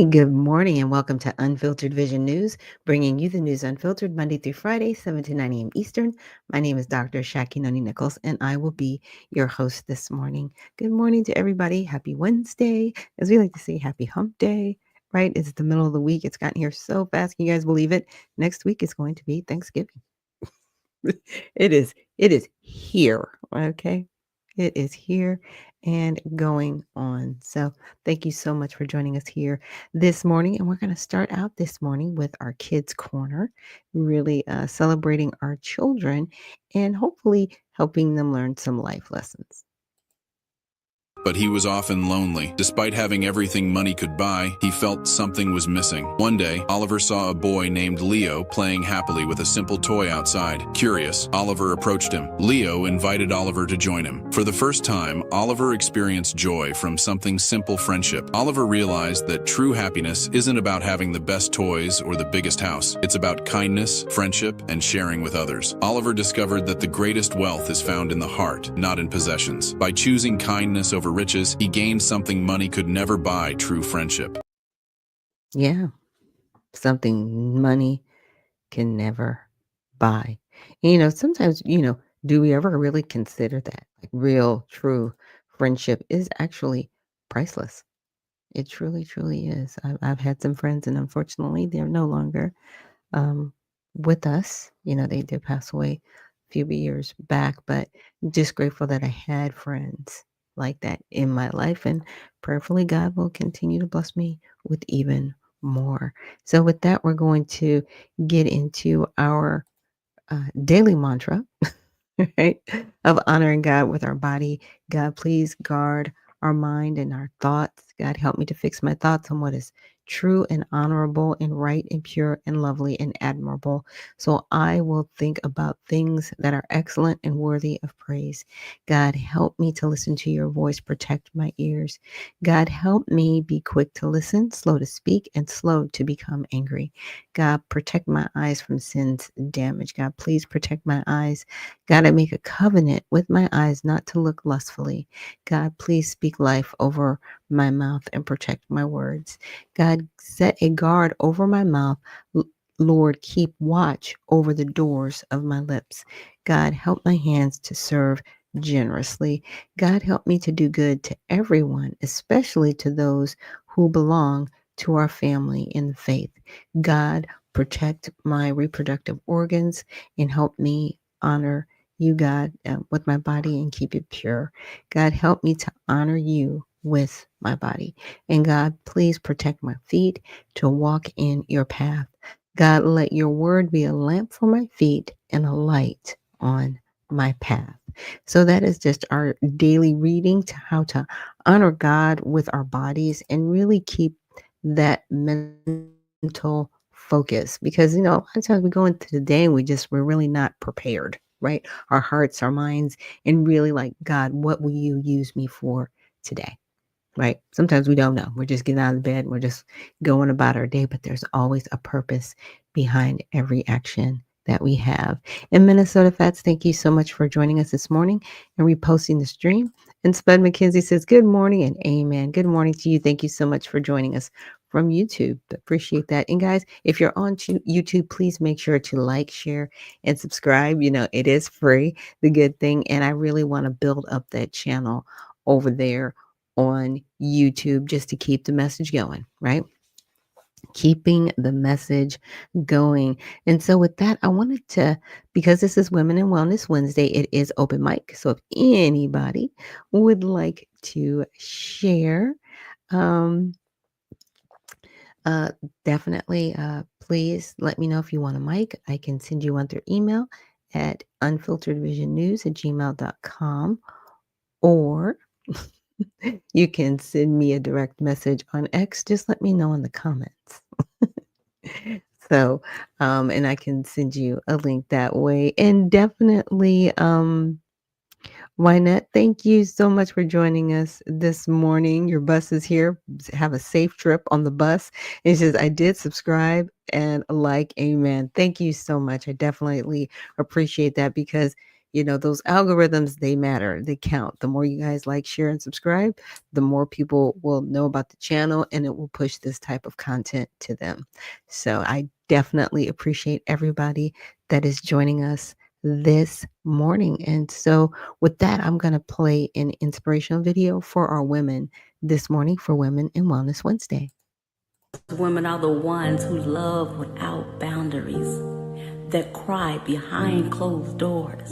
Hey, good morning, and welcome to Unfiltered Vision News, bringing you the news unfiltered Monday through Friday, 7 to 9 a.m. Eastern. My name is Dr. Ashaki Noni Nichols, and I will be your host this morning. Good morning to everybody. Happy Wednesday. As we like to say, happy hump day, right? It's the middle of the week. It's gotten here so fast. Can you guys believe it? Next week is going to be Thanksgiving. It is here, okay? It is here and going on. So, thank you so much for joining us here this morning. And we're going to start out this morning with our Kids Corner, really celebrating our children and hopefully helping them learn some life lessons. But he was often lonely. Despite having everything money could buy, he felt something was missing. One day, Oliver saw a boy named Leo playing happily with a simple toy outside. Curious, Oliver approached him. Leo invited Oliver to join him. For the first time, Oliver experienced joy from something simple: friendship. Oliver realized that true happiness isn't about having the best toys or the biggest house. It's about kindness, friendship, and sharing with others. Oliver discovered that the greatest wealth is found in the heart, not in possessions. By choosing kindness over riches, he gained something money could never buy: true friendship. Yeah, something money can never buy. And, sometimes, do we ever really consider that? Like real, true friendship is actually priceless. It truly, truly is. I've had some friends, and unfortunately, they're no longer um, with us. They did pass away a few years back, but just grateful that I had friends like that in my life. And prayerfully, God will continue to bless me with even more. So, with that, we're going to get into our daily mantra, right? Of honoring God with our body. God, please guard our mind and our thoughts. God, help me to fix my thoughts on what is true and honorable and right and pure and lovely and admirable. So I will think about things that are excellent and worthy of praise. God, help me to listen to your voice, protect my ears. God, help me be quick to listen, slow to speak, and slow to become angry. God, protect my eyes from sin's damage. God, please protect my eyes. God, I make a covenant with my eyes not to look lustfully. God, please speak life over my mouth and protect my words. God, set a guard over my mouth. Lord, keep watch over the doors of my lips. God, help my hands to serve generously. God, help me to do good to everyone, especially to those who belong to our family in the faith. God, protect my reproductive organs and help me honor you, God, with my body and keep it pure. God, help me to honor you with my body. And God, please protect my feet to walk in your path. God, let your word be a lamp for my feet and a light on my path. So that is just our daily reading to how to honor God with our bodies and really keep that mental focus, because a lot of times we go into the day and we're really not prepared, right? Our hearts, our minds, and really like, God, what will you use me for today? Right? Sometimes we don't know. We're just getting out of bed. We're just going about our day, but there's always a purpose behind every action that we have. And Minnesota Fats, thank you so much for joining us this morning and reposting the stream. And Spud McKenzie says, good morning and amen. Good morning to you. Thank you so much for joining us from YouTube. Appreciate that. And guys, if you're on YouTube, please make sure to like, share, and subscribe. It is free, the good thing. And I really want to build up that channel over there on YouTube just to keep the message going, right? Keeping the message going. And so with that, I wanted to, because this is Women in Wellness Wednesday, it is open mic. So if anybody would like to share, um, uh, definitely, please let me know if you want a mic. I can send you one through email at unfilteredvisionnews@gmail.com, or you can send me a direct message on X. Just let me know in the comments. So, and I can send you a link that way. And definitely, Wynette, thank you so much for joining us this morning. Your bus is here. Have a safe trip on the bus. And she says, I did subscribe and like, amen. Thank you so much. I definitely appreciate that, because those algorithms, they matter, they count. The more you guys like, share, and subscribe, the more people will know about the channel and it will push this type of content to them. So I definitely appreciate everybody that is joining us this morning. And so with that, I'm going to play an inspirational video for our women this morning for Women in Wellness Wednesday. Women are the ones who love without boundaries, that cry behind closed doors,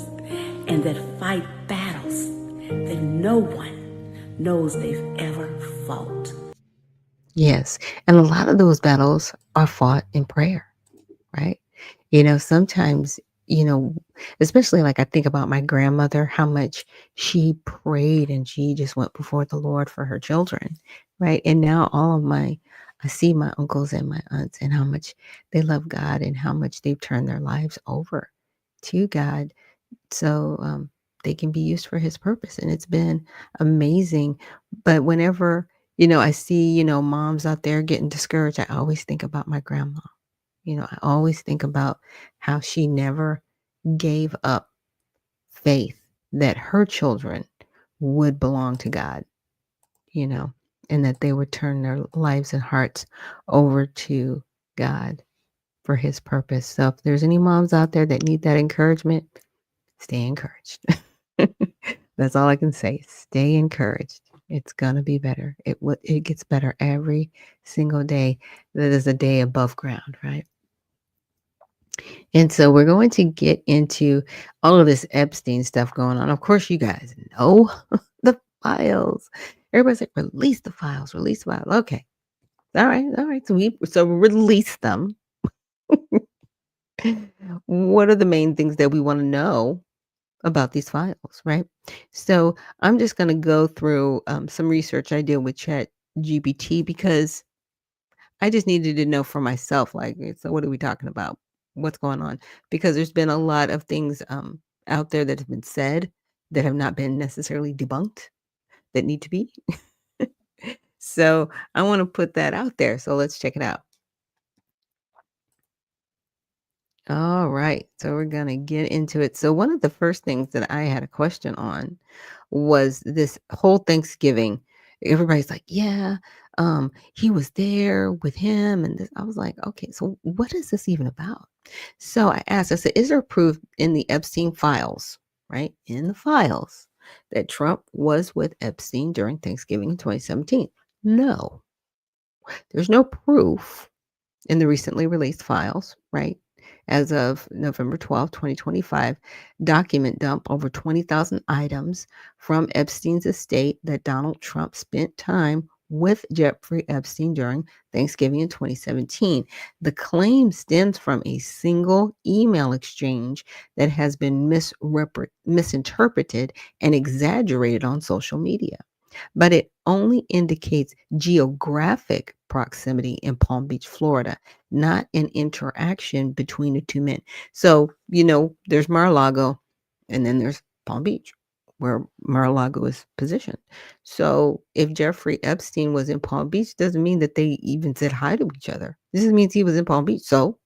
and that fight battles that no one knows they've ever fought. Yes. And a lot of those battles are fought in prayer, right? Sometimes, you know, especially like I think about my grandmother, how much she prayed and she just went before the Lord for her children, right? And now I see my uncles and my aunts and how much they love God and how much they've turned their lives over to God. So they can be used for his purpose. And it's been amazing. But whenever, I see, moms out there getting discouraged, I always think about my grandma. I always think about how she never gave up faith that her children would belong to God, you know, and that they would turn their lives and hearts over to God for his purpose. So if there's any moms out there that need that encouragement, stay encouraged. That's all I can say. Stay encouraged. It's gonna be better. It gets better every single day. That is a day above ground, right? And so we're going to get into all of this Epstein stuff going on. Of course, you guys know the files. Everybody's like, release the files, release the files. Okay. All right, all right. So we release them. What are the main things that we want to know about these files, right? So I'm just going to go through some research I did with Chat GPT because I just needed to know for myself, like, so what are we talking about? What's going on? Because there's been a lot of things out there that have been said that have not been necessarily debunked that need to be. So I want to put that out there. So let's check it out. All right. So we're going to get into it. So one of the first things that I had a question on was this whole Thanksgiving. Everybody's like, yeah, he was there with him. And this, I was like, okay, so what is this even about? So I asked, I said, is there proof in the Epstein files, right? In the files that Trump was with Epstein during Thanksgiving in 2017? No, there's no proof in the recently released files, right? As of November 12, 2025, document dump over 20,000 items from Epstein's estate that Donald Trump spent time with Jeffrey Epstein during Thanksgiving in 2017. The claim stems from a single email exchange that has been misinterpreted and exaggerated on social media, but it only indicates geographic proximity in Palm Beach, Florida, not an interaction between the two men. So, there's Mar-a-Lago and then there's Palm Beach where Mar-a-Lago is positioned. So if Jeffrey Epstein was in Palm Beach, doesn't mean that they even said hi to each other. This just means he was in Palm Beach. So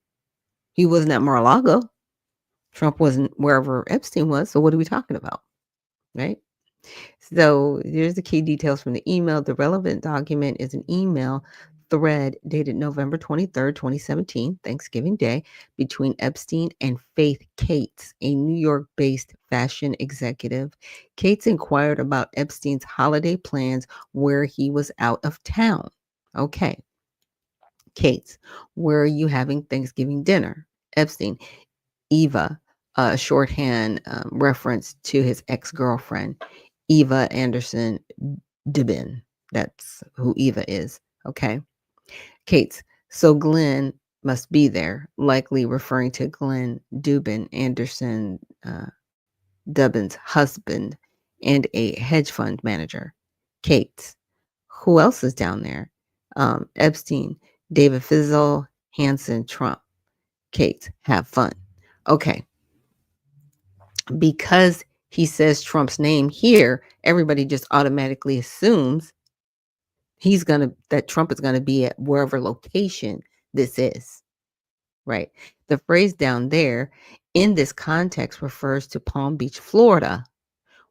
he wasn't at Mar-a-Lago. Trump wasn't wherever Epstein was. So what are we talking about? Right? So here's the key details from the email. The relevant document is an email thread dated November 23rd, 2017, Thanksgiving Day, between Epstein and Faith Cates, a New York-based fashion executive. Cates inquired about Epstein's holiday plans where he was out of town. Okay. Cates, where are you having Thanksgiving dinner? Epstein, Eva, a shorthand reference to his ex-girlfriend, Eva Anderson Dubin. That's who Eva is. Okay. Cates. So Glenn must be there, likely referring to Glenn Dubin, Anderson Dubin's husband and a hedge fund manager. Cates. Who else is down there? Epstein, David Fizzle, Hanson, Trump. Cates. Have fun. Okay. Because he says Trump's name here, everybody just automatically assumes that Trump is going to be at wherever location this is, right? The phrase down there in this context refers to Palm Beach, Florida,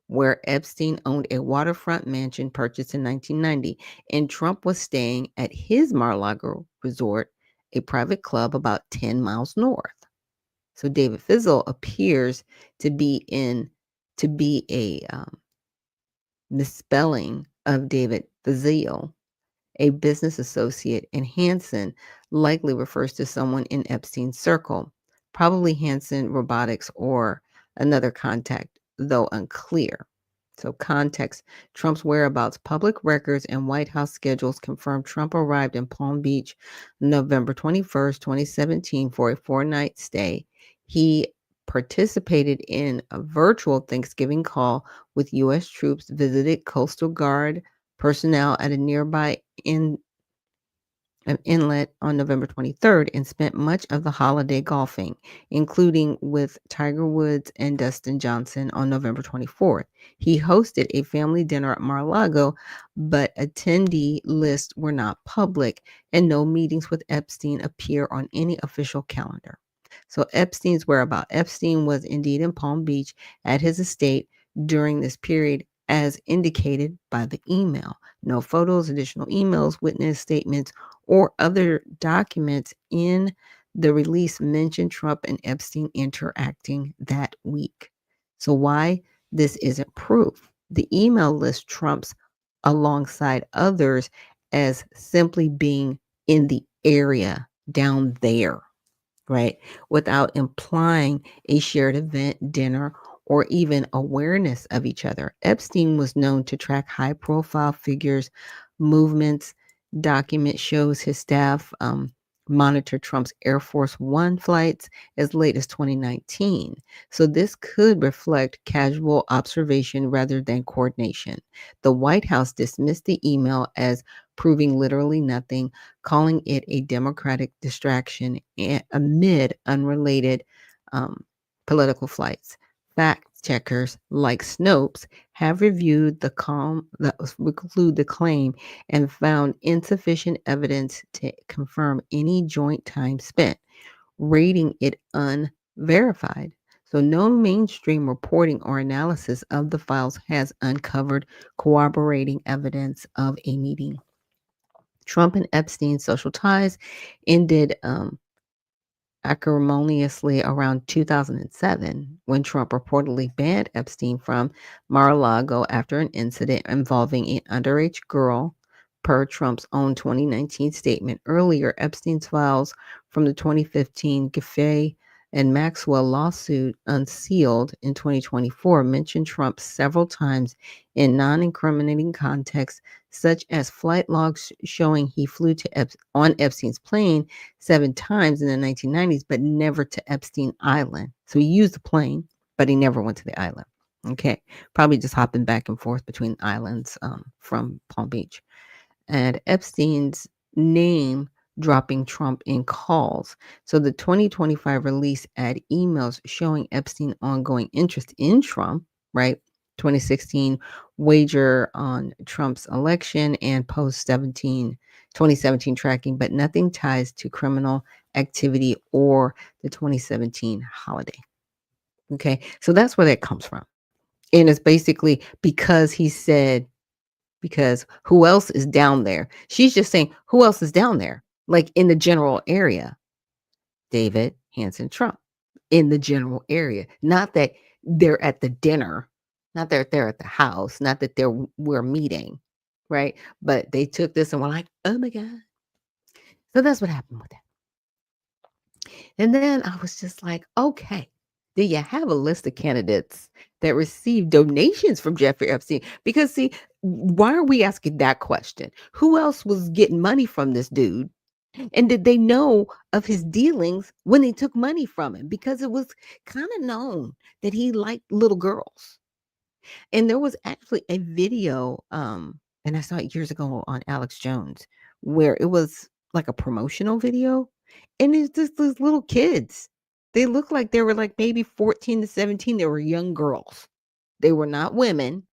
where Epstein owned a waterfront mansion purchased in 1990, and Trump was staying at his Mar-a-Lago resort, a private club about 10 miles north. So David Fizzle appears to be a misspelling of David Fazil, a business associate, and Hansen likely refers to someone in Epstein's circle, probably Hansen Robotics or another contact, though unclear. So, context: Trump's whereabouts, public records, and White House schedules confirm Trump arrived in Palm Beach November 21st, 2017, for a 4-night stay. He participated in a virtual Thanksgiving call with U.S. troops, visited Coastal Guard personnel at a nearby an inlet on November 23rd, and spent much of the holiday golfing, including with Tiger Woods and Dustin Johnson on November 24th. He hosted a family dinner at Mar-a-Lago, but attendee lists were not public, and no meetings with Epstein appear on any official calendar. So Epstein's whereabouts. Epstein was indeed in Palm Beach at his estate during this period, as indicated by the email. No photos, additional emails, witness statements, or other documents in the release mention Trump and Epstein interacting that week. So why this isn't proof? The email lists Trump's alongside others as simply being in the area down there, right? Without implying a shared event, dinner, or even awareness of each other. Epstein was known to track high profile figures' movements. Document shows his staff monitored Trump's Air Force One flights as late as 2019. So this could reflect casual observation rather than coordination. The White House dismissed the email as proving literally nothing, calling it a Democratic distraction amid unrelated um, political flights. Fact checkers like Snopes have reviewed the claim and found insufficient evidence to confirm any joint time spent, rating it unverified. So, no mainstream reporting or analysis of the files has uncovered corroborating evidence of a meeting. Trump and Epstein's social ties ended acrimoniously around 2007, when Trump reportedly banned Epstein from Mar-a-Lago after an incident involving an underage girl, per Trump's own 2019 statement. Earlier, Epstein's files from the 2015 Giffey and Maxwell lawsuit, unsealed in 2024, mentioned Trump several times in non-incriminating contexts, such as flight logs showing he flew on Epstein's plane 7 times in the 1990s, but never to Epstein Island. So he used the plane, but he never went to the island. Okay, probably just hopping back and forth between islands from Palm Beach. And Epstein's name dropping Trump in calls. So the 2025 release had emails showing Epstein ongoing interest in Trump, right? 2016 wager on Trump's election and post 2017 tracking, but nothing ties to criminal activity or the 2017 holiday. Okay, so that's where that comes from. And it's basically because he said, because who else is down there? She's just saying, who else is down there? Like in the general area, David, Hansen, Trump, in the general area. Not that they're at the dinner, not that they're at the house, not that we're meeting, right? But they took this and were like, oh my God. So that's what happened with that. And then I was just like, okay, do you have a list of candidates that received donations from Jeffrey Epstein? Because, see, why are we asking that question? Who else was getting money from this dude? And did they know of his dealings when they took money from him? Because it was kind of known that he liked little girls. And there was actually a video, and I saw it years ago on Alex Jones, where it was like a promotional video, and it's just these little kids. They looked like they were like maybe 14 to 17. They were young girls. They were not women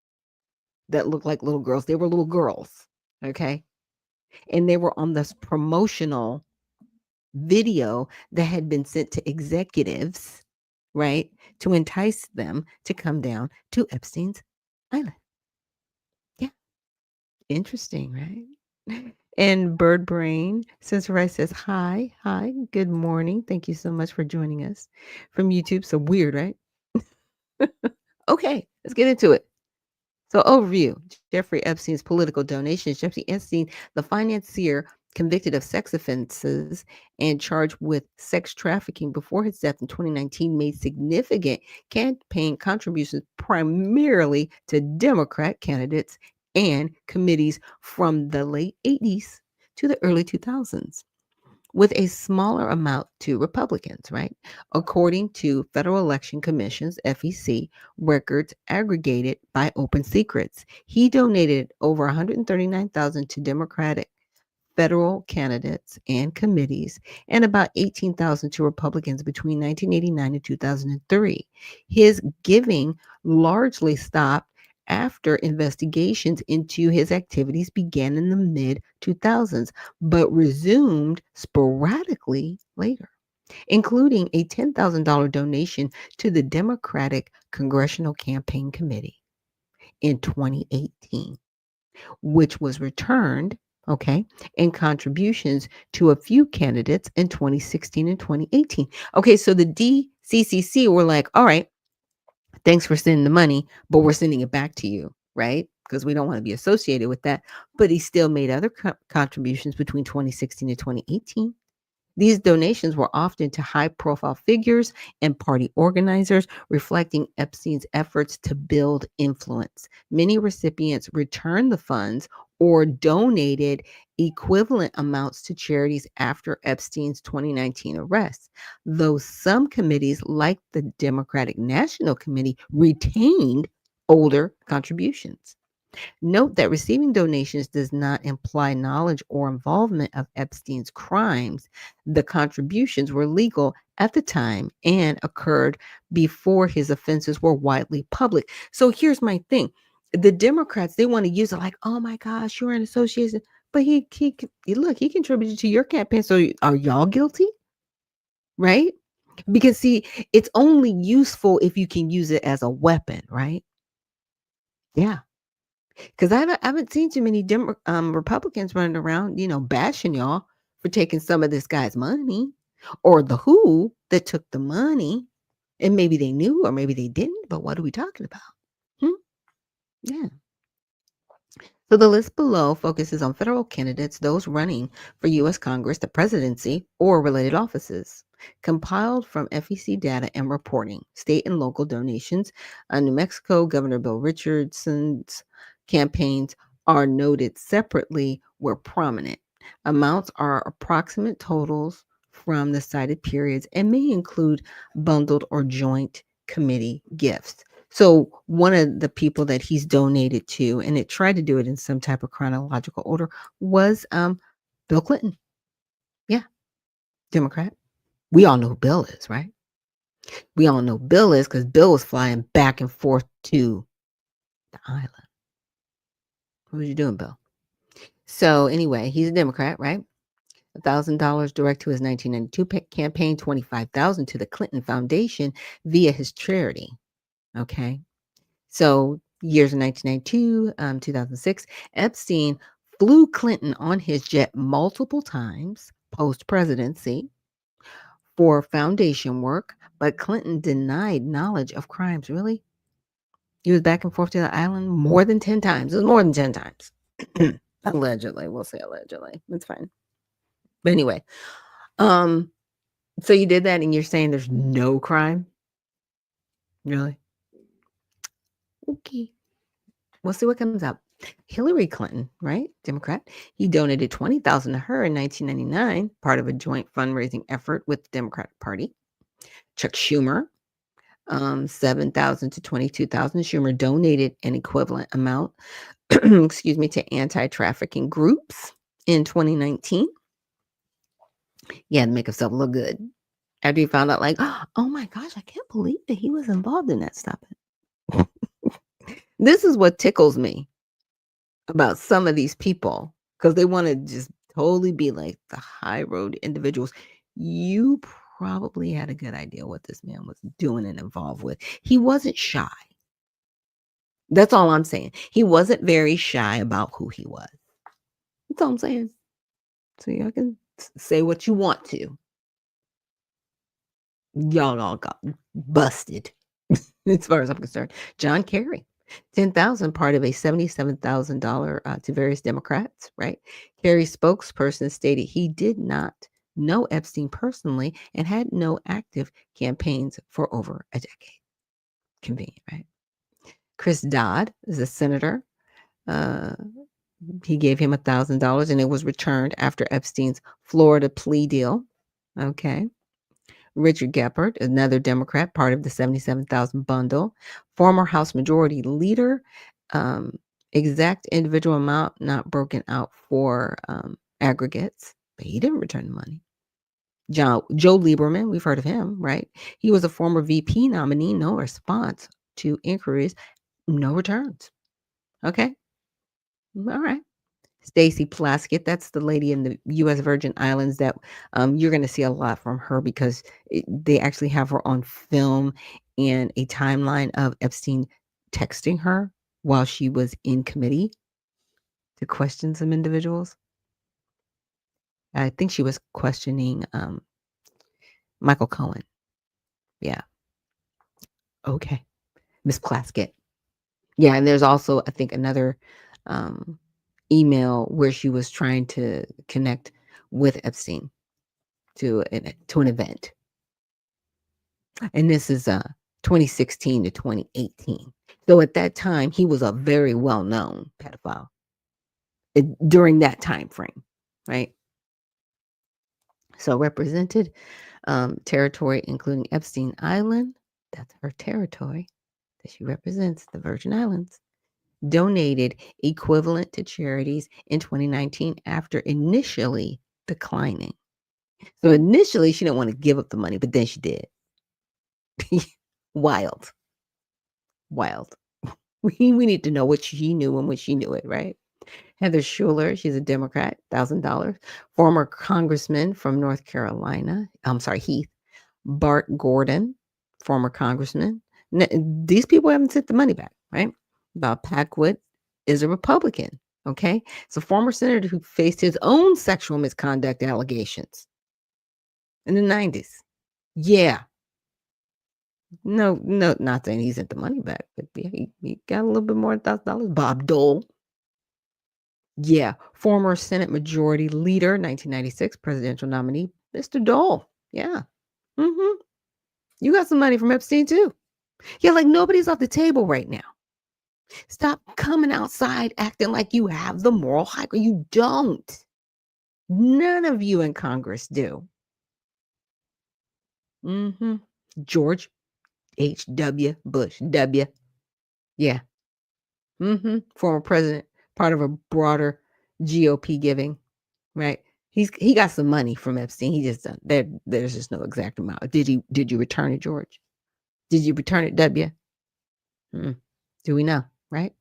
that looked like little girls. They were little girls. Okay. And they were on this promotional video that had been sent to executives right? To entice them to come down to Epstein's island. Yeah, interesting, right? And Bird Brain Sensor Rice says, hi, good morning. Thank you so much for joining us from YouTube. So weird, right? Okay, let's get into it. So, overview Jeffrey Epstein's political donations. Jeffrey Epstein, the financier convicted of sex offenses and charged with sex trafficking before his death in 2019, made significant campaign contributions primarily to Democrat candidates and committees from the late 80s to the early 2000s, with a smaller amount to Republicans, right? According to Federal Election Commission's FEC records aggregated by Open Secrets, he donated over 139,000 to Democratic federal candidates and committees and about 18,000 to Republicans between 1989 and 2003. His giving largely stopped after investigations into his activities began in the mid 2000s, but resumed sporadically later, including a $10,000 donation to the Democratic Congressional Campaign Committee in 2018, which was returned, okay, in contributions to a few candidates in 2016 and 2018. Okay, so the DCCC were like, all right, thanks for sending the money, but we're sending it back to you, right? Because we don't want to be associated with that. But he still made other contributions between 2016 and 2018. These donations were often to high profile figures and party organizers, reflecting Epstein's efforts to build influence. Many recipients returned the funds or donated equivalent amounts to charities after Epstein's 2019 arrest, though some committees, like the Democratic National Committee, retained older contributions. Note that receiving donations does not imply knowledge or involvement of Epstein's crimes. The contributions were legal at the time and occurred before his offenses were widely public. So here's my thing. The Democrats, they want to use it like, oh my gosh, you're an association. But he contributed to your campaign. So are y'all guilty? Right? Because see, it's only useful if you can use it as a weapon, right? Yeah. Because I haven't seen too many Republicans running around, bashing y'all for taking some of this guy's money, or the who that took the money, and maybe they knew or maybe they didn't. But what are we talking about? Hmm? Yeah. So the list below focuses on federal candidates, those running for U.S. Congress, the presidency, or related offices. Compiled from FEC data and reporting, state and local donations, New Mexico, Governor Bill Richardson's campaigns are noted separately where prominent. Amounts are approximate totals from the cited periods and may include bundled or joint committee gifts. So one of the people that he's donated to, and it tried to do it in some type of chronological order, was Bill Clinton. Yeah, Democrat. We all know who Bill is, right? We all know Bill is because Bill was flying back and forth to the island. What was you doing, Bill? So anyway, he's a Democrat, right? $1,000 direct to his 1992 campaign, 25,000 to the Clinton Foundation via his charity. Okay. So years in 1992, 2006, Epstein flew Clinton on his jet multiple times post-presidency for foundation work, but Clinton denied knowledge of crimes. Really? He was back and forth to the island more than 10 times. It was more than 10 times. Allegedly. We'll say allegedly. It's fine. But anyway, um, so you did that and you're saying there's no crime? Really? Okay. We'll see what comes up. Hillary Clinton, right? Democrat. He donated 20,000 to her in 1999, part of a joint fundraising effort with the Democratic Party. Chuck Schumer, 7,000 to 22,000. Schumer donated an equivalent amount, excuse me, to anti-trafficking groups in 2019. He had to make himself look good after he found out, like, oh my gosh, I can't believe that he was involved in that stuff. This is what tickles me about some of these people, because they want to just totally be like the high road individuals. You probably had a good idea what this man was doing and involved with. He wasn't shy. That's all I'm saying. He wasn't very shy about who he was. That's all I'm saying. So y'all can say what you want to. Y'all all got busted, as far as I'm concerned. John Kerry, 10,000, part of a $77,000 to various Democrats. Right. Kerry's spokesperson stated he did not know Epstein personally and had no active campaigns for over a decade. Convenient, right? Chris Dodd is a senator. Uh, he gave him $1,000 and it was returned after Epstein's Florida plea deal. Okay. Richard Gephardt, another Democrat, part of the 77,000 bundle. Former House Majority Leader, exact individual amount not broken out for aggregates, but he didn't return the money. Joe Lieberman, we've heard of him, right? He was a former VP nominee, no response to inquiries, no returns. Okay. All right. Stacey Plaskett, that's the lady in the U.S. Virgin Islands that you're going to see a lot from her because they actually have her on film and a timeline of Epstein texting her while she was in committee to question some individuals. I think she was questioning Michael Cohen. Yeah. Okay. Miss Plaskett. Yeah, and there's also, I think, another email where she was trying to connect with Epstein to an event. And this is 2016 to 2018. So at that time, he was a very well-known pedophile during that time frame, right? So represented territory, including Epstein Island, that's her territory that she represents, the Virgin Islands, donated equivalent to charities in 2019 after initially declining. So initially, she didn't want to give up the money, but then she did. Wild. We need to know what she knew and when she knew it, right? Heather Schuler, she's a Democrat, $1,000. Former congressman from North Carolina, Heath. Bart Gordon, former congressman. These people haven't sent the money back, right? Bob Packwood is a Republican, okay? It's a former senator who faced his own sexual misconduct allegations in the 90s. Yeah. No, not saying he sent the money back, but yeah, he got a little bit more than $1,000. Bob Dole. Yeah, former Senate Majority Leader, 1996 presidential nominee, Mr. Dole. Yeah. Mm-hmm. You got some money from Epstein too. Yeah, like nobody's off the table right now. Stop coming outside acting like you have the moral high ground. You don't. None of you in Congress do. Mm-hmm. George H.W. Bush. W. Yeah. Mm-hmm. Former president, part of a broader GOP giving, right? He got some money from Epstein. He just there's just no exact amount. Did you return it, George? Did you return it, W? Do we know, right?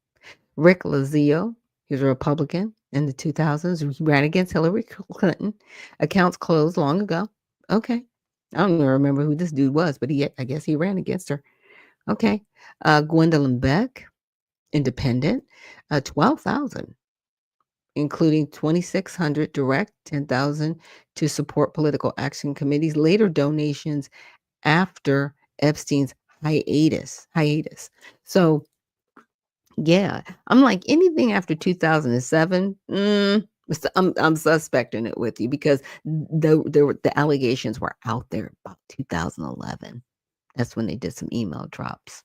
Rick Lazio, he was a Republican in the 2000s. He ran against Hillary Clinton. Accounts closed long ago. Okay. I don't even remember who this dude was, but I guess he ran against her. Okay. Gwendolyn Beck, independent, 12,000, including 2,600 direct, 10,000 to support political action committees. Later donations after Epstein's hiatus. So yeah, I'm like anything after 2007. I'm suspecting it with you because the allegations were out there about 2011. That's when they did some email drops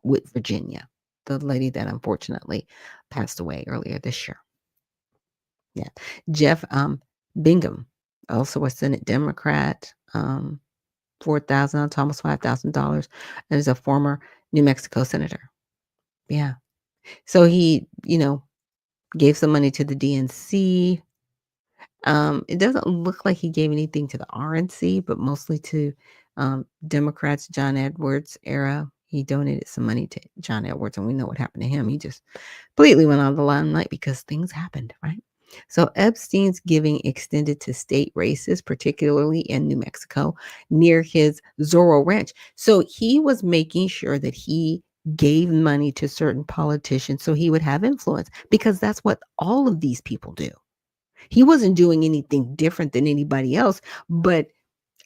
with Virginia, the lady that unfortunately passed away earlier this year. Yeah, Jeff Bingham, also a Senate Democrat, 4,000 to almost $5,000, and is a former New Mexico senator. Yeah. So he, gave some money to the DNC. It doesn't look like he gave anything to the RNC, but mostly to Democrats, John Edwards era. He donated some money to John Edwards, and we know what happened to him. He just completely went out of the limelight because things happened, right? So Epstein's giving extended to state races, particularly in New Mexico, near his Zorro Ranch. So he was making sure that he gave money to certain politicians so he would have influence, because that's what all of these people do. He wasn't doing anything different than anybody else, but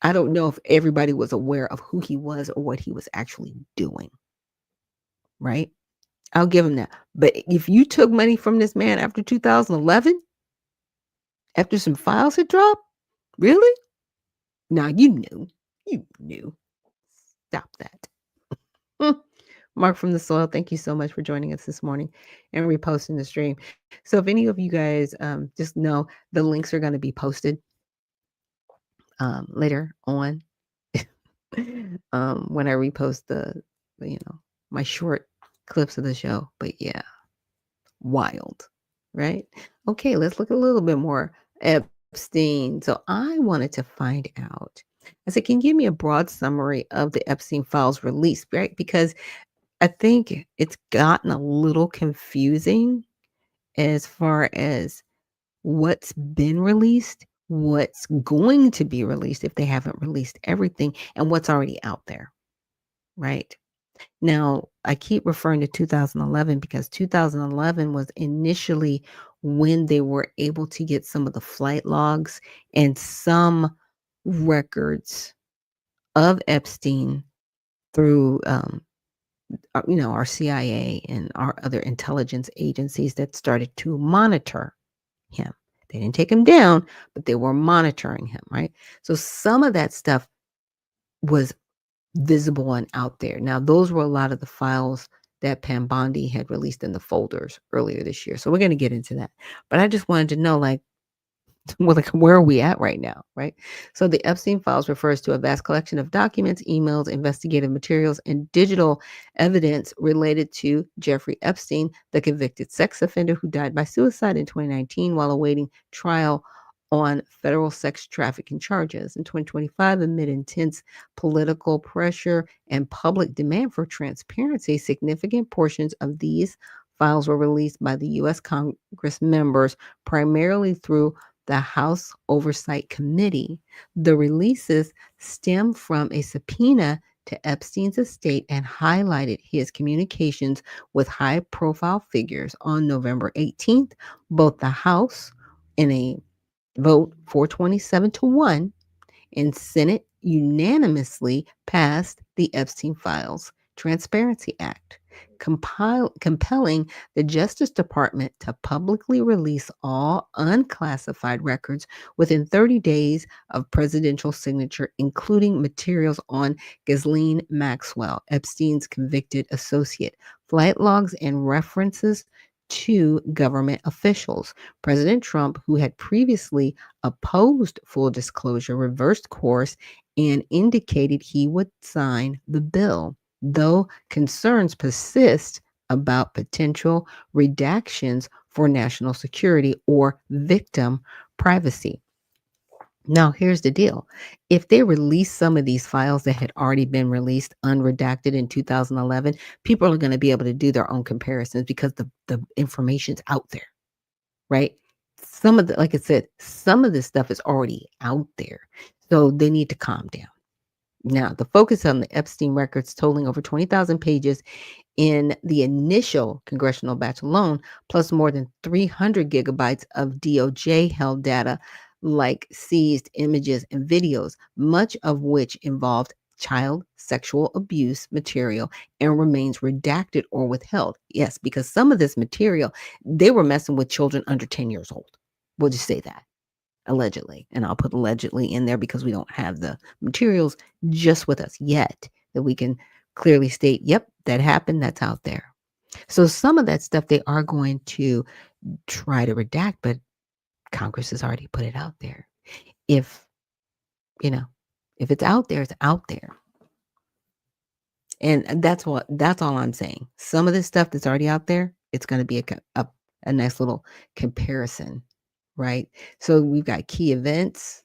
I don't know if everybody was aware of who he was or what he was actually doing, right? I'll give him that. But if you took money from this man after 2011, after some files had dropped, really? Now you knew. You knew. Stop that. Mm. Mark from the Soil, thank you so much for joining us this morning and reposting the stream. So if any of you guys just know, the links are going to be posted later on when I repost my short clips of the show. But yeah, wild, right? Okay, let's look a little bit more Epstein. So I wanted to find out. I said, can you give me a broad summary of the Epstein files released, right? Because I think it's gotten a little confusing as far as what's been released, what's going to be released if they haven't released everything, and what's already out there, right? Now, I keep referring to 2011 because 2011 was initially when they were able to get some of the flight logs and some records of Epstein through, our CIA and our other intelligence agencies that started to monitor him. They didn't take him down, but they were monitoring him, right? So some of that stuff was visible and out there. Now, those were a lot of the files that Pam Bondi had released in the folders earlier this year. So we're going to get into that. But I just wanted to know, like, well, like, where are we at right now, right? So the Epstein files refers to a vast collection of documents, emails, investigative materials, and digital evidence related to Jeffrey Epstein, the convicted sex offender who died by suicide in 2019 while awaiting trial on federal sex trafficking charges. In 2025, amid intense political pressure and public demand for transparency, significant portions of these files were released by the U.S. Congress members, primarily through the House Oversight Committee. The releases stem from a subpoena to Epstein's estate and highlighted his communications with high profile figures. On November 18th, both the House, in a vote 427-1, and Senate unanimously passed the Epstein Files Transparency Act, compelling the Justice Department to publicly release all unclassified records within 30 days of presidential signature, including materials on Ghislaine Maxwell, Epstein's convicted associate, flight logs, and references to government officials. President Trump, who had previously opposed full disclosure, reversed course and indicated he would sign the bill, though concerns persist about potential redactions for national security or victim privacy. Now, here's the deal. If they release some of these files that had already been released unredacted in 2011, people are going to be able to do their own comparisons because the information's out there, right? Some of the, like I said, some of this stuff is already out there. So they need to calm down. Now, the focus on the Epstein records totaling over 20,000 pages in the initial congressional batch alone, plus more than 300 gigabytes of DOJ held data like seized images and videos, much of which involved child sexual abuse material and remains redacted or withheld. Yes, because some of this material, they were messing with children under 10 years old. We'll just say that. Allegedly. And I'll put allegedly in there because we don't have the materials just with us yet that we can clearly state, yep, that happened. That's out there. So some of that stuff they are going to try to redact, but Congress has already put it out there. If, if it's out there, it's out there. And that's all I'm saying. Some of this stuff that's already out there, it's going to be a nice little comparison, right? So we've got key events.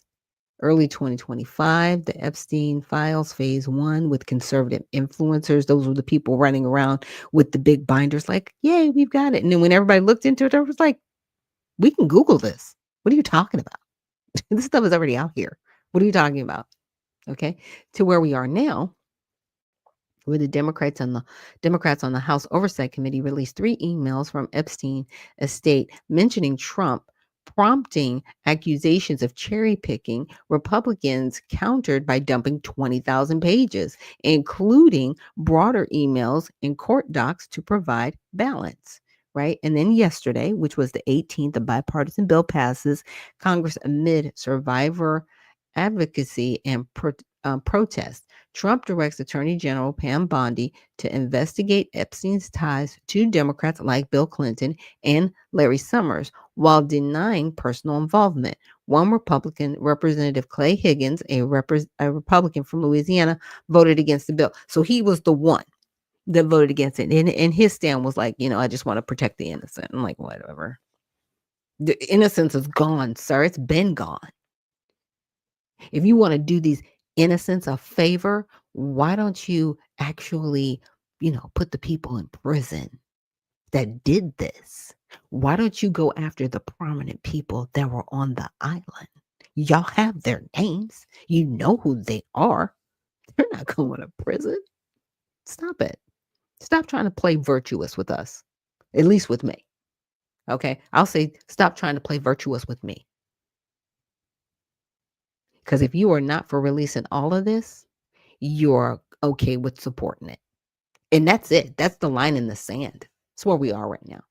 Early 2025, the Epstein Files Phase 1 with conservative influencers. Those were the people running around with the big binders like, yay, we've got it. And then when everybody looked into it, I was like, We can Google this. What are you talking about? This stuff is already out here. What are you talking about? Okay. To where we are now, where the Democrats on the House Oversight Committee released 3 emails from Epstein estate mentioning Trump, prompting accusations of cherry picking. Republicans countered by dumping 20,000 pages, including broader emails and court docs to provide balance. Right. And then yesterday, which was the 18th, a bipartisan bill passes Congress amid survivor advocacy and protest. Trump directs Attorney General Pam Bondi to investigate Epstein's ties to Democrats like Bill Clinton and Larry Summers while denying personal involvement. One Republican, Representative Clay Higgins, a Republican from Louisiana, voted against the bill. So he was the one that voted against it. And his stand was like, I just want to protect the innocent. I'm like, whatever. The innocence is gone, sir. It's been gone. If you want to do these innocents a favor, why don't you actually, put the people in prison that did this? Why don't you go after the prominent people that were on the island? Y'all have their names. You know who they are. They're not going to prison. Stop it. Stop trying to play virtuous with us, at least with me. Okay. I'll say, stop trying to play virtuous with me. Because if you are not for releasing all of this, you're okay with supporting it. And that's it. That's the line in the sand. It's where we are right now.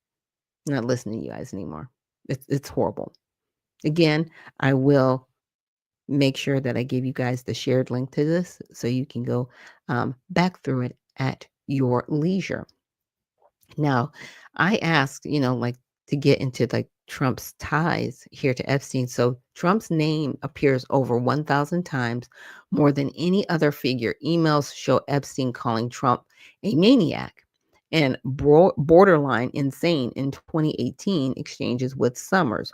I'm not listening to you guys anymore. It's horrible. Again, I will make sure that I give you guys the shared link to this so you can go back through it at your leisure. Now, I asked, like to get into like Trump's ties here to Epstein. So Trump's name appears over 1,000 times, more than any other figure. Emails show Epstein calling Trump a maniac and borderline insane in 2018 exchanges with Summers.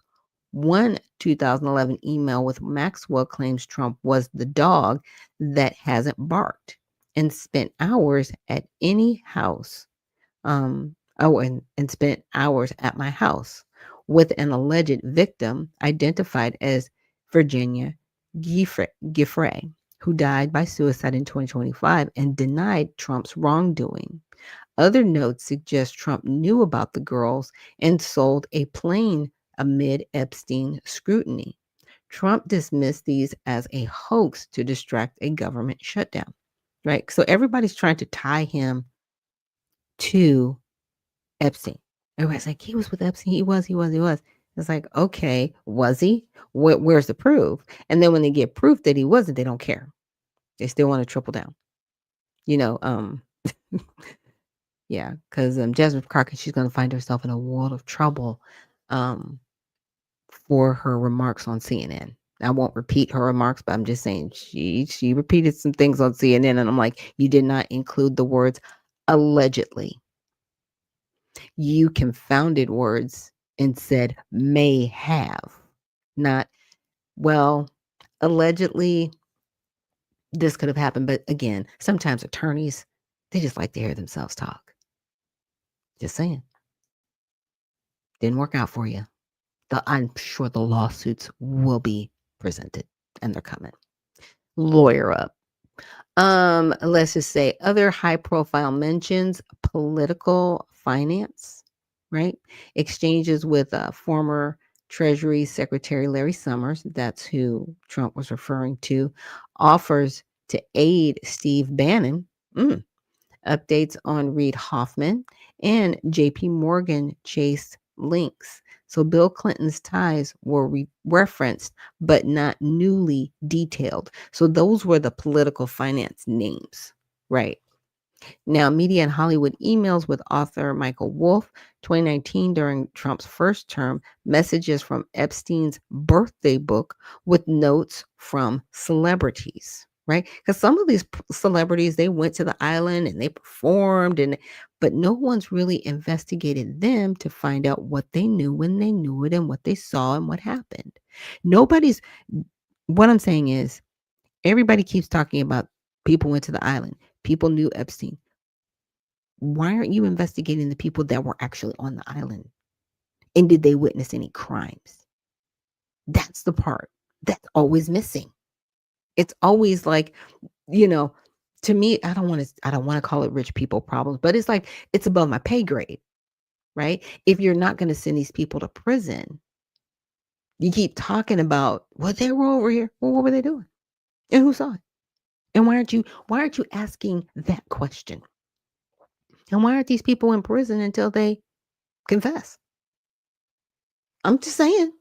One 2011 email with Maxwell claims Trump was the dog that hasn't barked and spent hours at any house and spent hours at my house with an alleged victim identified as Virginia Giffray, who died by suicide in 2025 and denied Trump's wrongdoing. Other notes suggest Trump knew about the girls and sold a plane amid Epstein scrutiny. Trump dismissed these as a hoax to distract a government shutdown, right? So everybody's trying to tie him to Epstein. Everybody's like, he was with Epstein. He was. It's like, okay, was he? Where's the proof? And then when they get proof that he wasn't, they don't care. They still want to triple down. You know, yeah, because Jasmine Crockett, she's going to find herself in a world of trouble for her remarks on CNN. I won't repeat her remarks, but I'm just saying she repeated some things on CNN, and I'm like, you did not include the words allegedly. You confounded words and said may have, not, well, allegedly this could have happened. But again, sometimes attorneys, they just like to hear themselves talk. Just saying. Didn't work out for you. I'm sure the lawsuits will be presented and they're coming. Lawyer up. Let's just say other high profile mentions, political finance, right? Exchanges with former Treasury Secretary Larry Summers, that's who Trump was referring to, offers to aid Steve Bannon, updates on Reid Hoffman, and JP Morgan Chase links. So Bill Clinton's ties were referenced, but not newly detailed. So those were the political finance names, right? Now, media and Hollywood emails with author Michael Wolff, 2019 during Trump's first term, messages from Epstein's birthday book with notes from celebrities, right? Because some of these celebrities, they went to the island and they performed, but no one's really investigated them to find out what they knew when they knew it and what they saw and what happened. What I'm saying is, everybody keeps talking about people went to the island. People knew Epstein. Why aren't you investigating the people that were actually on the island And did they witness any crimes? That's the part that's always missing. It's always like, you know, to me, I don't want to call it rich people problems, but it's like it's above my pay grade, right? If you're not going to send these people to prison, you keep talking about, well, they were over here. Well, what were they doing? And who saw it? And why aren't you asking that question? And why aren't these people in prison until they confess? I'm just saying.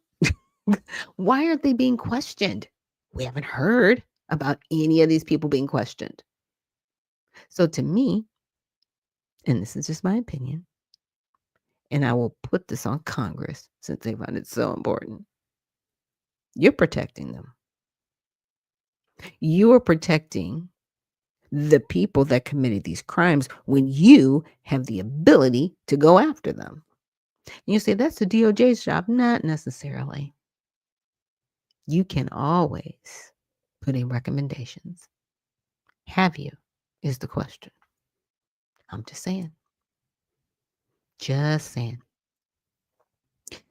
Why aren't they being questioned? We haven't heard about any of these people being questioned. So to me, and this is just my opinion, and I will put this on Congress since they find it so important. You're protecting them. You are protecting the people that committed these crimes when you have the ability to go after them. And you say that's the DOJ's job. Not necessarily. You can always put in recommendations. Have you? Is the question. I'm just saying. Just saying.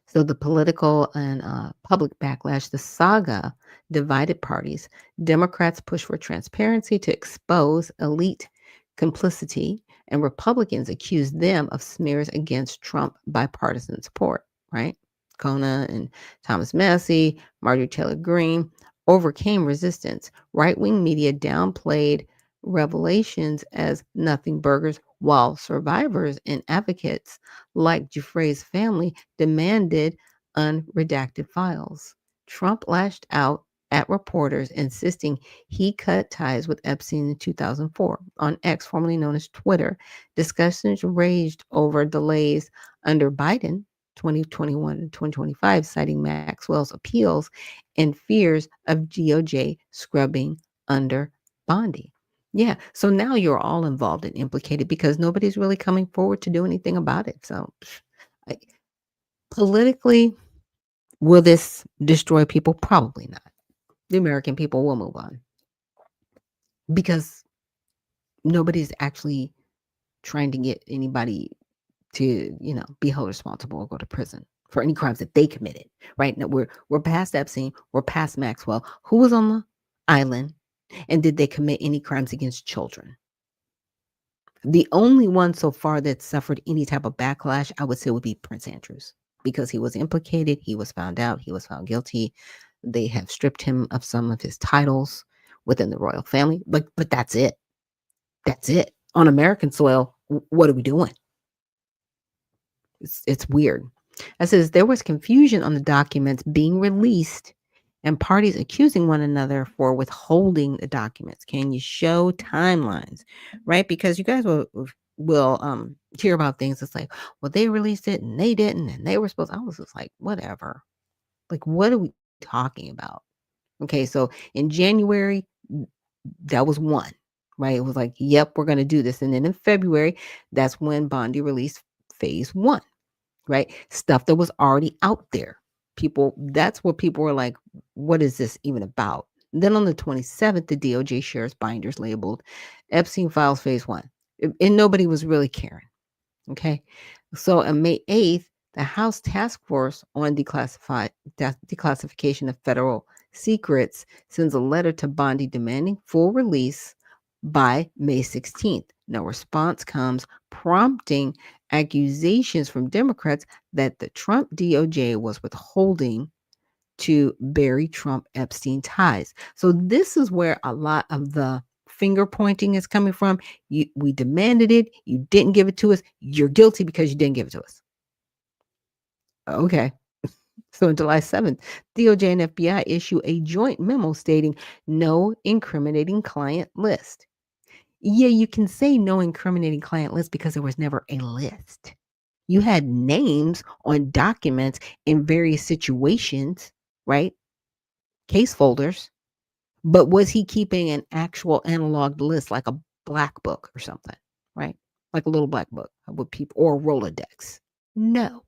So the political and public backlash, the saga divided parties. Democrats push for transparency to expose elite complicity, and Republicans accuse them of smears against Trump bipartisan support, right? Kona and Thomas Massey, Marjorie Taylor Greene overcame resistance. Right-wing media downplayed revelations as nothing burgers, while survivors and advocates like Giuffre's family demanded unredacted files. Trump lashed out at reporters, insisting he cut ties with Epstein in 2004. On X, formerly known as Twitter, discussions raged over delays under Biden 2021 and 2025, citing Maxwell's appeals and fears of DOJ scrubbing under Bondi. Yeah, so now you're all involved and implicated because nobody's really coming forward to do anything about it. So, I, politically, will this destroy people? Probably not. The American people will move on because nobody's actually trying to get anybody to, be held responsible or go to prison for any crimes that they committed. Right now, we're past Epstein, we're past Maxwell. Who was on the island, and did they commit any crimes against children? The only one so far that suffered any type of backlash, I would say, would be Prince Andrews because he was implicated. He was found out. He was found guilty. They have stripped him of some of his titles within the royal family. But that's it. That's it. On American soil, what are we doing? It's weird. It says there was confusion on the documents being released and parties accusing one another for withholding the documents. Can you show timelines? Right? Because you guys will hear about things. It's like, well, they released it and they didn't, and they were supposed. I was just like, whatever. Like, what are we talking about? Okay, so in January, that was one, right? It was like, yep, we're going to do this. And then in February, that's when Bondi released phase one, right? Stuff that was already out there. That's what people were like, what is this even about? Then on the 27th, the DOJ shares binders labeled Epstein Files Phase 1. And nobody was really caring. Okay. So on May 8th, the House Task Force on Declassification of Federal Secrets sends a letter to Bondi demanding full release by May 16th. No response comes, prompting accusations from Democrats that the Trump DOJ was withholding to bury Trump Epstein ties. So this is where a lot of the finger pointing is coming from. We demanded it. You didn't give it to us. You're guilty because you didn't give it to us. Okay. So on July 7th, DOJ and FBI issue a joint memo stating no incriminating client list. Yeah, you can say no incriminating client list because there was never a list. You had names on documents in various situations, right? Case folders. But was he keeping an actual analog list like a black book or something, right? Like a little black book with people or Rolodex? No.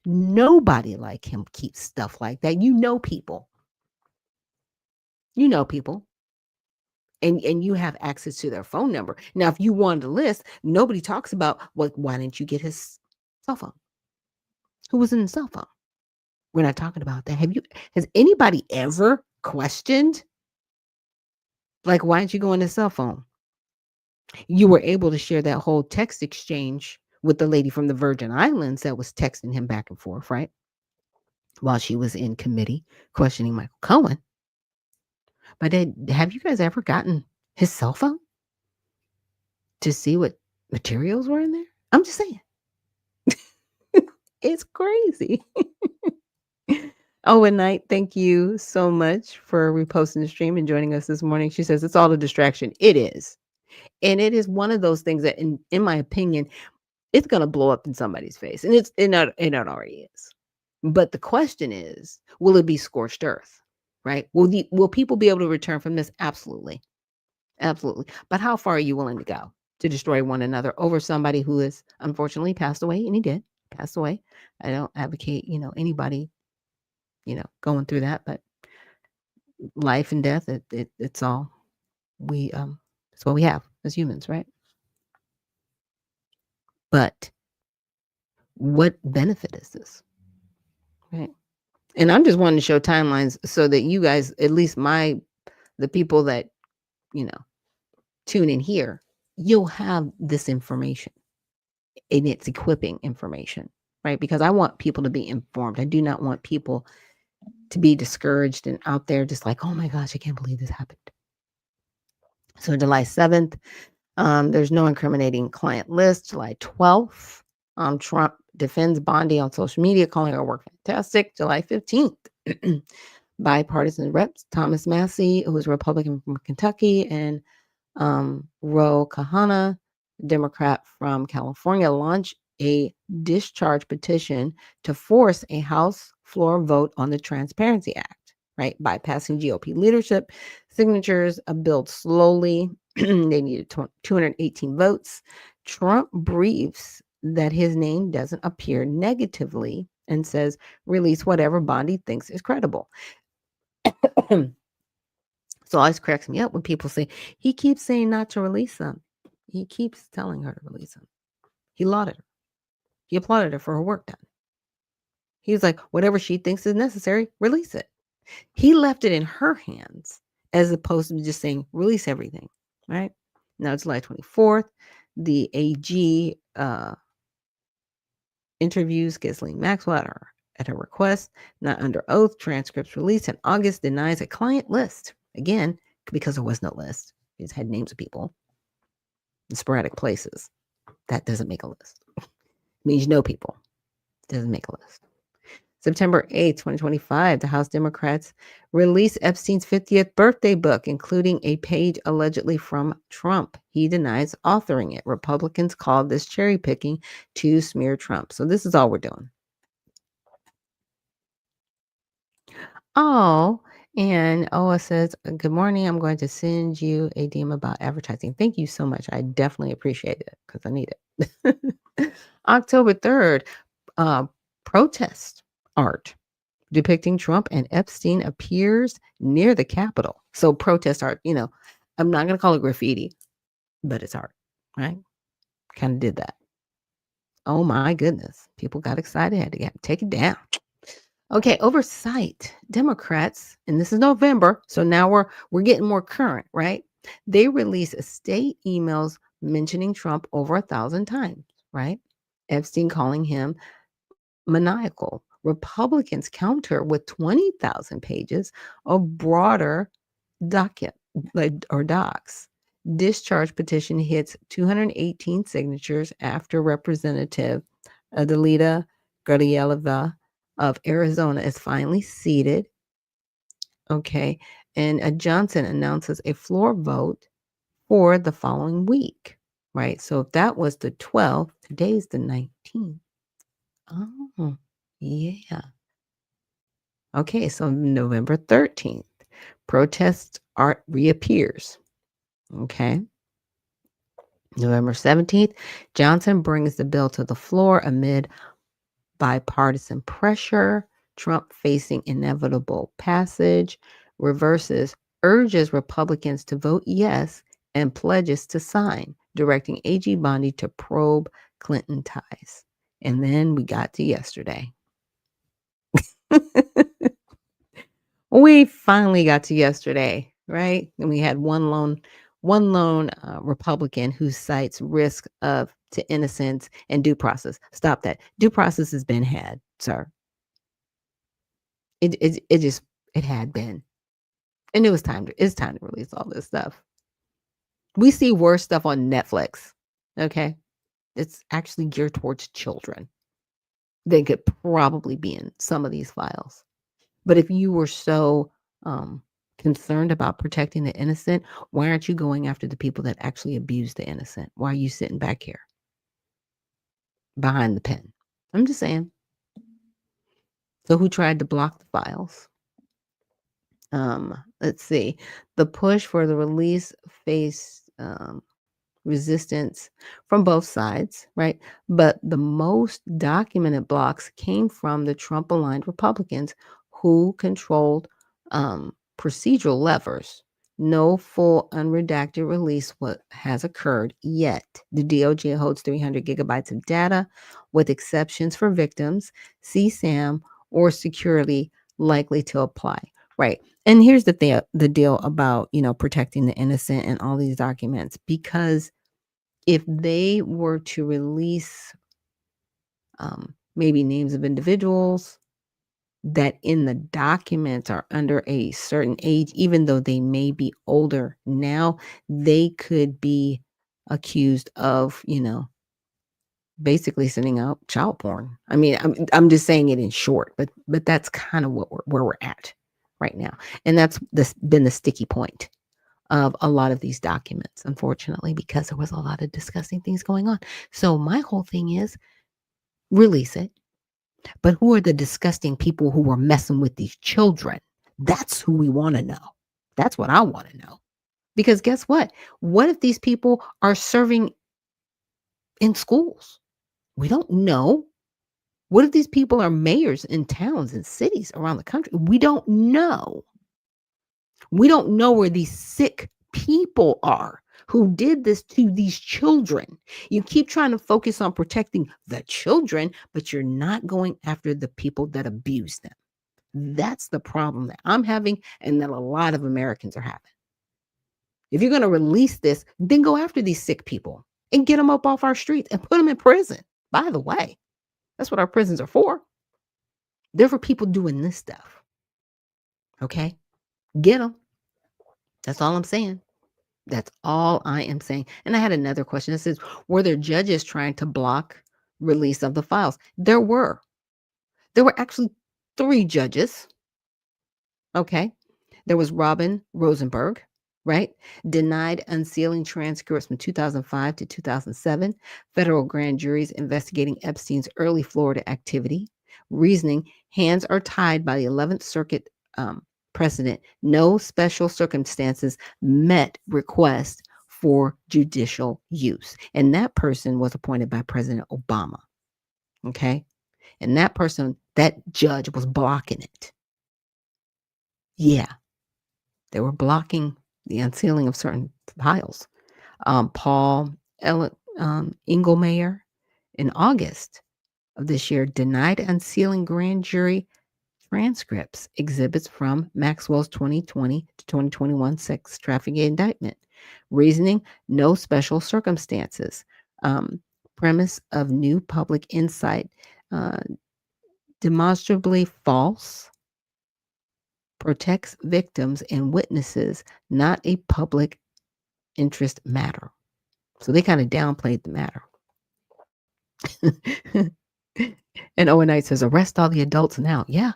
Nobody like him keeps stuff like that. You know people. You know people. And you have access to their phone number. Now, if you wanted a list, nobody talks about, well, why didn't you get his cell phone? who was in the cell phone. We're not talking about that. Has anybody ever questioned, like, why didn't you go on the cell phone? You were able to share that whole text exchange with the lady from the Virgin Islands that was texting him back and forth, right? While she was in committee questioning Michael Cohen. But have you guys ever gotten his cell phone to see what materials were in there? I'm just saying. It's crazy. Oh, and Night, thank you so much for reposting the stream and joining us this morning. She says it's all a distraction. It is. And it is one of those things that in my opinion, it's gonna blow up in somebody's face. And it already is. But the question is, will it be scorched earth? Right? Will people be able to return from this? Absolutely. Absolutely. But how far are you willing to go to destroy one another over somebody who has unfortunately passed away? And he did pass away. I don't advocate, anybody, going through that, but life and death, it's all it's what we have as humans, right? But what benefit is this? Right. And I'm just wanting to show timelines so that you guys, at least the people that, you know, tune in here, you'll have this information and it's equipping information, right? Because I want people to be informed. I do not want people to be discouraged and out there just like, oh my gosh, I can't believe this happened. So July 7th, there's no incriminating client list. July 12th, Trump defends Bondi on social media, calling her work fantastic. July 15th, bipartisan reps Thomas Massie, who is a Republican from Kentucky, and Ro Kahana, Democrat from California, launched a discharge petition to force a House floor vote on the Transparency Act, right? Bypassing GOP leadership. Signatures built slowly. They needed 218 votes. Trump briefs that his name doesn't appear negatively and says, release whatever Bondi thinks is credible. So always cracks me up when people say, he keeps saying not to release them. He keeps telling her to release them. He lauded her. He applauded her for her work done. He was like, whatever she thinks is necessary, release it. He left it in her hands as opposed to just saying, release everything, right? Now, July 24th, the AG interviews Ghislaine Maxwell at her request, not under oath. Transcripts released in August, denies a client list. Again, because there was no list. It had names of people in sporadic places. That doesn't make a list. It means you know people. It doesn't make a list. September 8th, 2025, the House Democrats released Epstein's 50th birthday book, including a page allegedly from Trump. He denies authoring it. Republicans called this cherry picking to smear Trump. So this is all we're doing. Oh, and Oa says, good morning. I'm going to send you a DM about advertising. Thank you so much. I definitely appreciate it because I need it. October 3rd, protest art depicting Trump and Epstein appears near the Capitol. So protest art, I'm not going to call it graffiti, but it's art, right? Kind of did that. Oh my goodness. People got excited, had to take it down. Okay, oversight. Democrats, and this is November, so now we're getting more current, right? They release state emails mentioning Trump over 1,000 times, right? Epstein calling him maniacal. Republicans counter with 20,000 pages of broader docs. Discharge petition hits 218 signatures after Representative Adelita Guerrielova of Arizona is finally seated. Okay. And Johnson announces a floor vote for the following week, right? So if that was the 12th, today's the 19th. Oh, yeah. Okay, so November 13th, protest art reappears. Okay. November 17th, Johnson brings the bill to the floor amid bipartisan pressure. Trump facing inevitable passage, reverses, urges Republicans to vote yes, and pledges to sign, directing AG Bondi to probe Clinton ties. And then we got to yesterday. We finally got to yesterday, right? And we had one lone Republican who cites risk of to innocence and due process. Stop that. Due process has been had, sir. It just it had been, and it's time to release all this stuff. We see worse stuff on Netflix. Okay, it's actually geared towards children. They could probably be in some of these files. But if you were so um, concerned about protecting the innocent, why aren't you going after the people that actually abuse the innocent? Why are you sitting back here behind the pen? I'm just saying. So who tried to block the files? Let's see. The push for the release faced resistance from both sides, right? But the most documented blocks came from the Trump aligned Republicans who controlled procedural levers. No full unredacted release has occurred yet. The DOJ holds 300 gigabytes of data with exceptions for victims, CSAM, or security likely to apply. Right. And here's the deal about, protecting the innocent and all these documents, because if they were to release maybe names of individuals that in the documents are under a certain age, even though they may be older now, they could be accused of, basically sending out child porn. I mean, I'm just saying it in short, but that's kind of where we're at right now, and that's been the sticky point of a lot of these documents, unfortunately, because there was a lot of disgusting things going on. So my whole thing is release it. But who are the disgusting people who were messing with these children? That's who we want to know. That's what I want to know. Because guess what? What if these people are serving in schools? We don't know. What if these people are mayors in towns and cities around the country? We don't know. We don't know where these sick people are who did this to these children. You keep trying to focus on protecting the children, but you're not going after the people that abuse them. That's the problem that I'm having and that a lot of Americans are having. If you're going to release this, then go after these sick people and get them up off our streets and put them in prison. By the way, that's what our prisons are for. They're for people doing this stuff. Okay? Get them. That's all I'm saying. That's all I am saying. And I had another question. It says, were there judges trying to block release of the files? There were. There were actually 3 judges. Okay. There was Robin Rosenberg, right? Denied unsealing transcripts from 2005 to 2007. Federal grand juries investigating Epstein's early Florida activity. Reasoning, hands are tied by the 11th Circuit precedent. No special circumstances met request for judicial use. And that person was appointed by President Obama. Okay. And that judge was blocking it. Yeah. They were blocking the unsealing of certain files. Paul Engelmayer in August of this year denied unsealing grand jury transcripts, exhibits from Maxwell's 2020 to 2021 sex trafficking indictment. Reasoning, no special circumstances. Premise of new public insight, demonstrably false, protects victims and witnesses, not a public interest matter. So they kind of downplayed the matter. And Owen Knight says, arrest all the adults now. Yeah.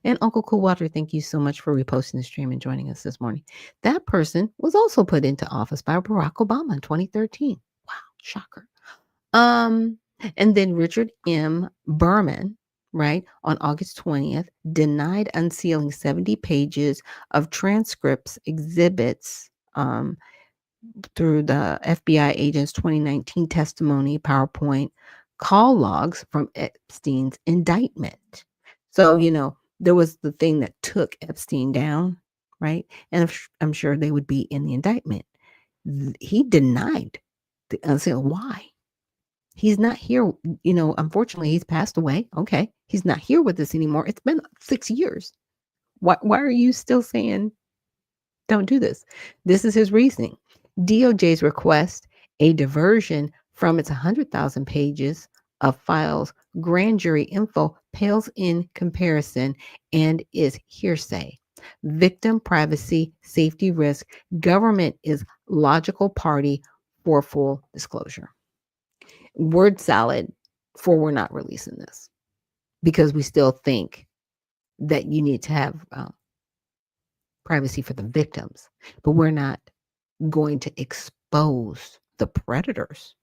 And Uncle Coolwater, thank you so much for reposting the stream and joining us this morning. That person was also put into office by Barack Obama in 2013. Wow, shocker. And then Richard M. Berman, right, on August 20th, denied unsealing 70 pages of transcripts, exhibits, through the FBI agent's 2019 testimony, PowerPoint, call logs from Epstein's indictment. So, there was the thing that took Epstein down, right? And I'm sure they would be in the indictment. He denied the unsealing. Why? He's not here. Unfortunately, he's passed away. Okay. He's not here with us anymore. It's been 6 years. Why are you still saying don't do this? This is his reasoning. DOJ's request a diversion from its 100,000 pages of files, grand jury info pales in comparison and is hearsay. Victim privacy, safety risk, government is logical party for full disclosure. Word salad for we're not releasing this because we still think that you need to have privacy for the victims, but we're not going to expose the predators.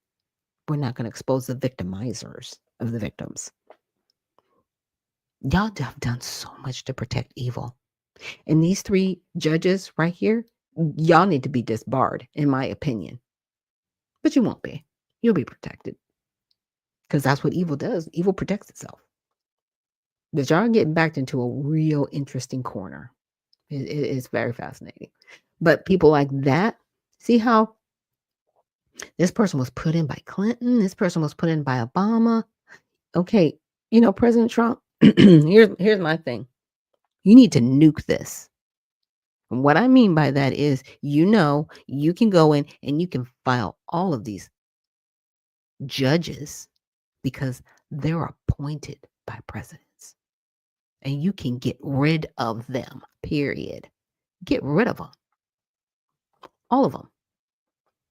We're not going to expose the victimizers of the victims. Y'all have done so much to protect evil. And these three judges right here, y'all need to be disbarred, in my opinion. But you won't be. You'll be protected. Because that's what evil does. Evil protects itself. But y'all are getting backed into a real interesting corner. It's very fascinating. But people like that, see how this person was put in by Clinton, this person was put in by Obama. Okay, President Trump, here's my thing. You need to nuke this. And what I mean by that is, you can go in and you can file all of these judges because they're appointed by presidents. And you can get rid of them, period. Get rid of them. All of them.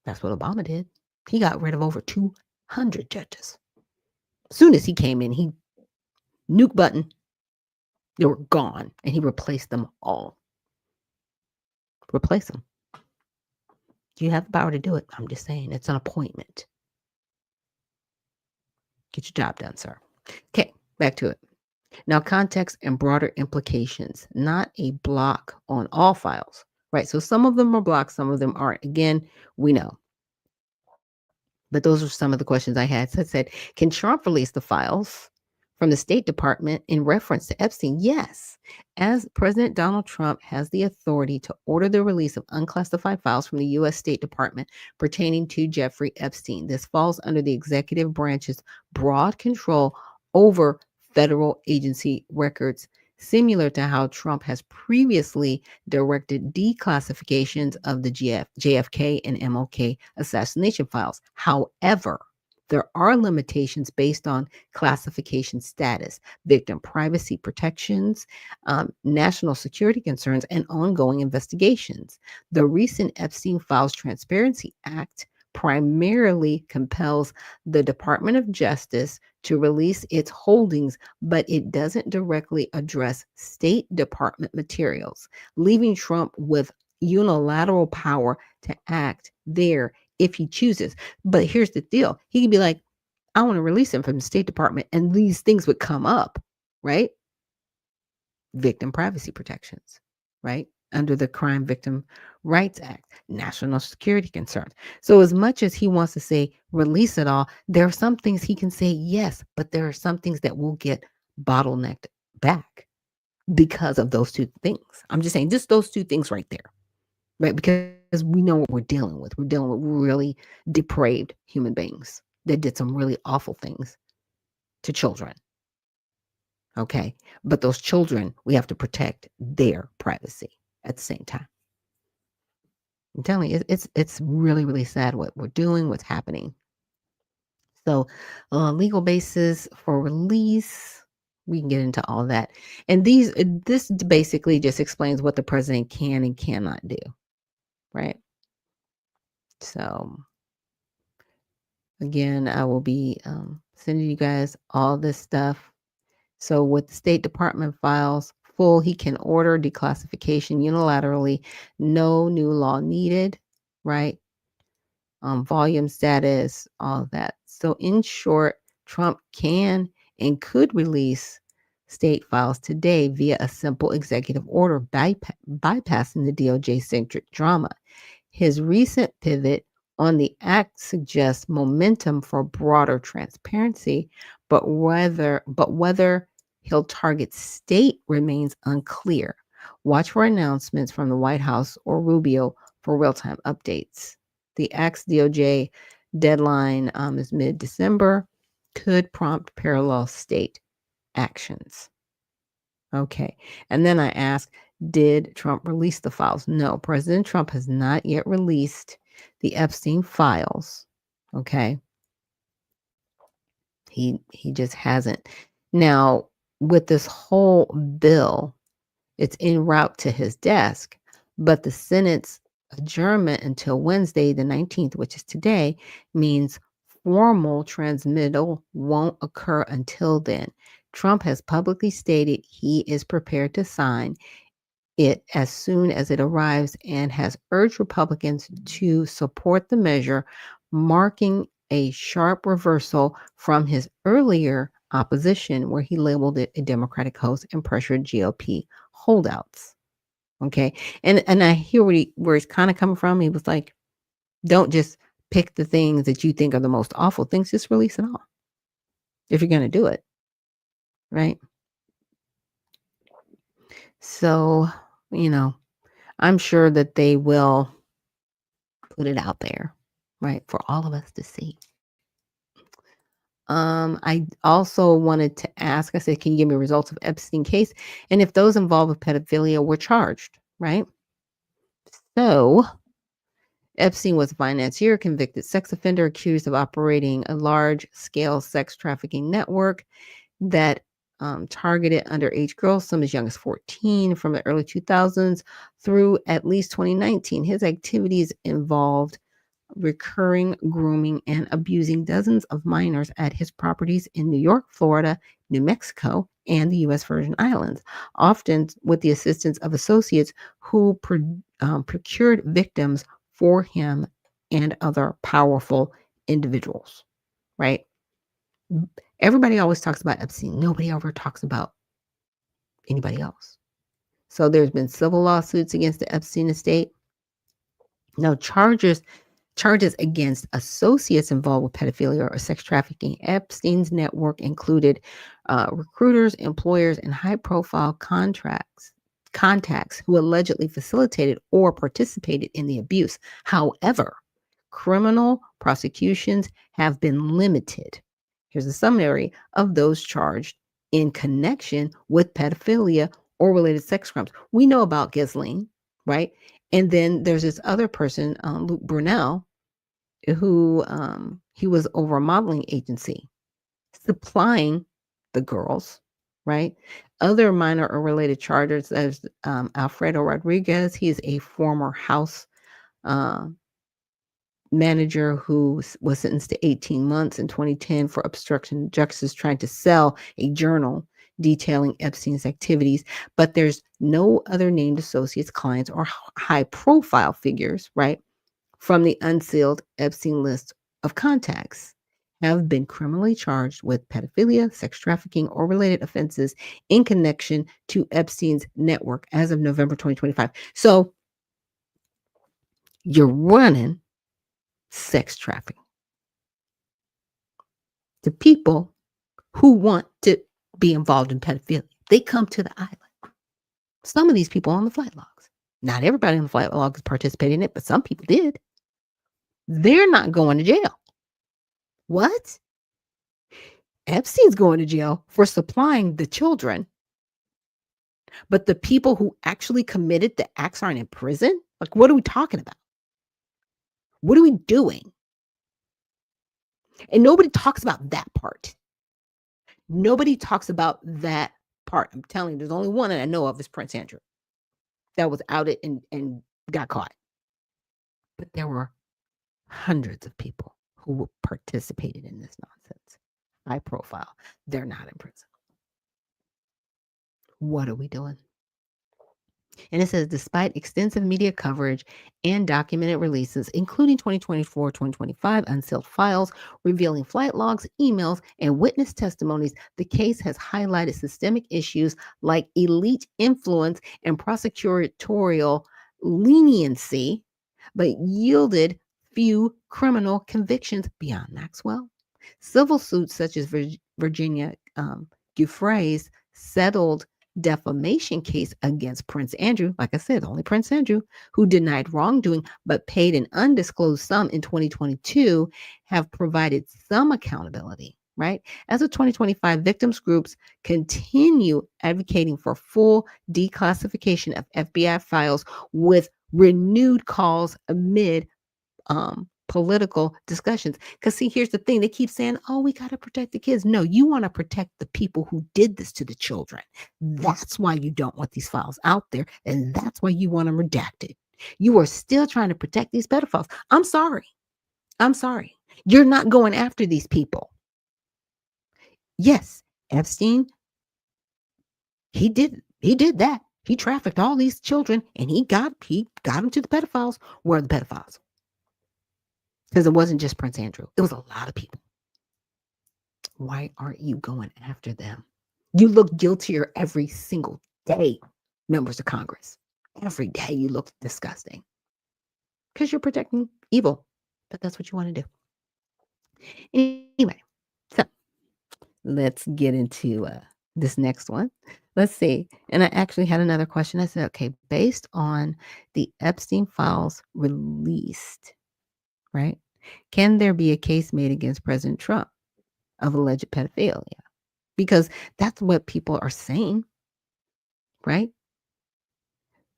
That's what Obama did. He got rid of over 200 judges. As soon as he came in, he nuke button, they were gone, and he replaced them all. Replace them. You have the power to do it. I'm just saying, it's an appointment. Get your job done, sir. Okay, back to it. Now, context and broader implications, not a block on all files, right? So some of them are blocked, some of them aren't. Again, we know. But those are some of the questions I had. So I said, can Trump release the files from the State Department in reference to Epstein? Yes. As President Donald Trump has the authority to order the release of unclassified files from the U.S. State Department pertaining to Jeffrey Epstein. This falls under the executive branch's broad control over federal agency records, similar to how Trump has previously directed declassifications of the JFK and MLK assassination files. However, there are limitations based on classification status, victim privacy protections, national security concerns, and ongoing investigations. The recent Epstein Files Transparency Act primarily compels the Department of Justice to release its holdings, but it doesn't directly address State Department materials, leaving Trump with unilateral power to act there if he chooses. But here's the deal. He can be like, I want to release him from the State Department, and these things would come up, right? Victim privacy protections, right? Under the Crime Victim Rights Act, national security concerns. So as much as he wants to say release it all, there are some things he can say yes, but there are some things that will get bottlenecked back because of those two things. I'm just saying just those two things right there, right? Because we know what we're dealing with. We're dealing with really depraved human beings that did some really awful things to children. Okay. But those children, we have to protect their privacy at the same time. I'm telling you, it's really, really sad what we're doing, what's happening. So legal basis for release, we can get into all of that. And this basically just explains what the president can and cannot do. Right. So again, I will be sending you guys all this stuff. So with the State Department files full, he can order declassification unilaterally. No new law needed, right? Volume status, all of that. So in short, Trump can and could release state files today via a simple executive order, bypassing the DOJ-centric drama. His recent pivot on the act suggests momentum for broader transparency, but whether he'll target state remains unclear. Watch for announcements from the White House or Rubio for real-time updates. The act's DOJ deadline is mid-December, could prompt parallel state actions. Okay. And then I asked, did Trump release the files? No, President Trump has not yet released the Epstein files. Okay. He just hasn't. Now, with this whole bill, it's en route to his desk, but the Senate's adjournment until Wednesday, the 19th, which is today, means formal transmittal won't occur until then. Trump has publicly stated he is prepared to sign it as soon as it arrives and has urged Republicans to support the measure, marking a sharp reversal from his earlier opposition, where he labeled it a Democratic hoax and pressured GOP holdouts. Okay. And I hear where he's kind of coming from. He was like, don't just pick the things that you think are the most awful things, just release it all if you're going to do it. Right. So, I'm sure that they will put it out there, right, for all of us to see. I also wanted to ask, I said, can you give me results of Epstein case? And if those involved with pedophilia were charged, right? So Epstein was a financier, convicted sex offender, accused of operating a large-scale sex trafficking network that targeted underage girls, some as young as 14, from the early 2000s through at least 2019. His activities involved recurring grooming and abusing dozens of minors at his properties in New York, Florida, New Mexico, and the U.S. Virgin Islands, often with the assistance of associates who procured victims for him and other powerful individuals, right? Everybody always talks about Epstein. Nobody ever talks about anybody else. So there's been civil lawsuits against the Epstein estate. Now, charges against associates involved with pedophilia or sex trafficking. Epstein's network included recruiters, employers, and high-profile contacts who allegedly facilitated or participated in the abuse. However, criminal prosecutions have been limited. Here's a summary of those charged in connection with pedophilia or related sex crimes. We know about Ghislaine, right? And then there's this other person, Luke Brunel, who he was over a modeling agency supplying the girls, right? Other minor or related charges, there's Alfredo Rodriguez. He is a former House manager who was sentenced to 18 months in 2010 for obstruction of justice, trying to sell a journal detailing Epstein's activities. But there's no other named associates, clients, or high-profile figures, right, from the unsealed Epstein list of contacts have been criminally charged with pedophilia, sex trafficking, or related offenses in connection to Epstein's network as of November 2025. So you're running sex trafficking to people who want to be involved in pedophilia. They come to the island. Some of these people on the flight logs. Not everybody on the flight log is participating in it, but some people did. They're not going to jail. What? Epstein's going to jail for supplying the children, but the people who actually committed the acts aren't in prison? Like, what are we talking about? What are we doing? And nobody talks about that part. Nobody talks about that part. I'm telling you, there's only one that I know of is Prince Andrew that was outed and got caught. But there were hundreds of people who participated in this nonsense. High profile. They're not in prison. What are we doing? And it says, despite extensive media coverage and documented releases, including 2024-2025 unsealed files revealing flight logs, emails, and witness testimonies, the case has highlighted systemic issues like elite influence and prosecutorial leniency, but yielded few criminal convictions beyond Maxwell. Civil suits such as Virginia Giuffre's settled defamation case against Prince Andrew, like I said, only Prince Andrew, who denied wrongdoing but paid an undisclosed sum in 2022, have provided some accountability. right? As of 2025, victims groups continue advocating for full declassification of FBI files with renewed calls amid political discussions. Because, see, here's the thing, they keep saying, oh, we got to protect the kids. No, you want to protect the people who did this to the children. That's why you don't want these files out there. And that's why you want them redacted. You are still trying to protect these pedophiles. I'm sorry. I'm sorry. You're not going after these people. Yes, Epstein, he did that. He trafficked all these children and he got them to the pedophiles. Where are the pedophiles? Because it wasn't just Prince Andrew. It was a lot of people. Why aren't you going after them? You look guiltier every single day, members of Congress. Every day you look disgusting. Because you're protecting evil. But that's what you want to do. Anyway, so let's get into this next one. Let's see. And I actually had another question. I said, okay, based on the Epstein files released, right? Can there be a case made against President Trump of alleged pedophilia? Because that's what people are saying, right?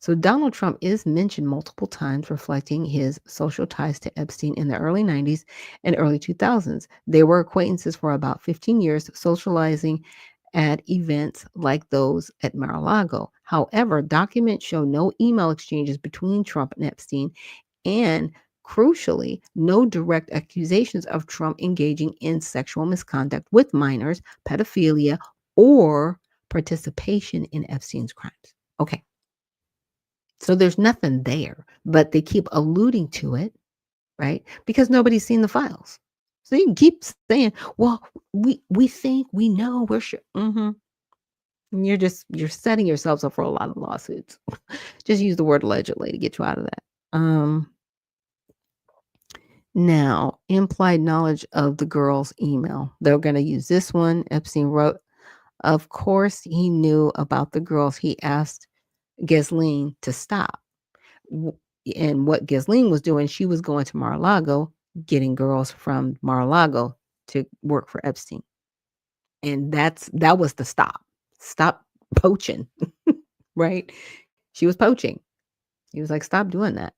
So Donald Trump is mentioned multiple times, reflecting his social ties to Epstein in the early 90s and early 2000s. They were acquaintances for about 15 years, socializing at events like those at Mar-a-Lago. However, documents show no email exchanges between Trump and Epstein, and crucially, no direct accusations of Trump engaging in sexual misconduct with minors, pedophilia, or participation in Epstein's crimes. Okay. So there's nothing there, but they keep alluding to it, right? Because nobody's seen the files. So you can keep saying, "Well, we think, we know, we're sure." And you're setting yourselves up for a lot of lawsuits. Just use the word allegedly to get you out of that. Now, implied knowledge of the girl's email. They're going to use this one. Epstein wrote, of course, he knew about the girls. He asked Ghislaine to stop. And what Ghislaine was doing, she was going to Mar-a-Lago, getting girls from Mar-a-Lago to work for Epstein. And that was the stop. Stop poaching, right? She was poaching. He was like, stop doing that.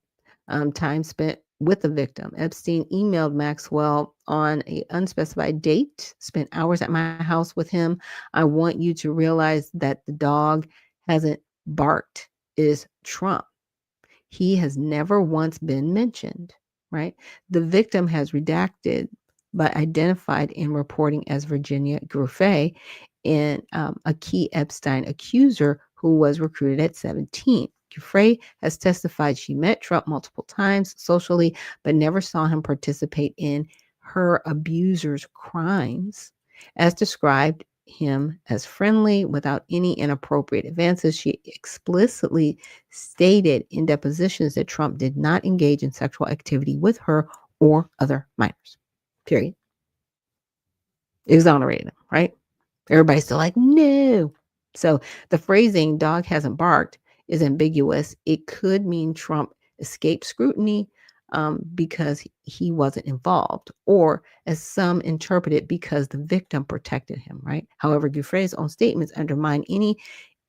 Time spent with the victim. Epstein emailed Maxwell on an unspecified date, spent hours at my house with him. I want you to realize that the dog hasn't barked is Trump. He has never once been mentioned, right? The victim has redacted but identified in reporting as Virginia Gruffet, and a key Epstein accuser who was recruited at 17. Giuffre has testified she met Trump multiple times socially, but never saw him participate in her abuser's crimes. As described, him as friendly without any inappropriate advances. She explicitly stated in depositions that Trump did not engage in sexual activity with her or other minors. Period. Exonerated him, right? Everybody's still like, no. So the phrasing dog hasn't barked is ambiguous. It could mean Trump escaped scrutiny because he wasn't involved, or as some interpret it, because the victim protected him, right? However, Giuffre's own statements undermine any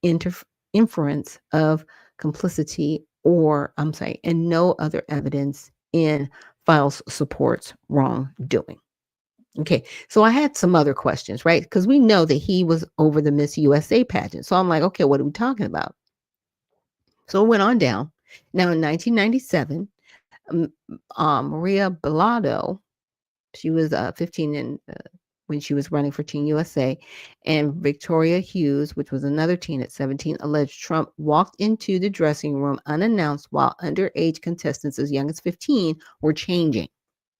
inference of complicity and no other evidence in files supports wrongdoing. Okay, so I had some other questions, right? Because we know that he was over the Miss USA pageant. So I'm like, okay, what are we talking about? So it went on down. Now in 1997, Maria Belado, she was 15 when she was running for Teen USA, and Victoria Hughes, which was another teen at 17, alleged Trump walked into the dressing room unannounced while underage contestants as young as 15 were changing.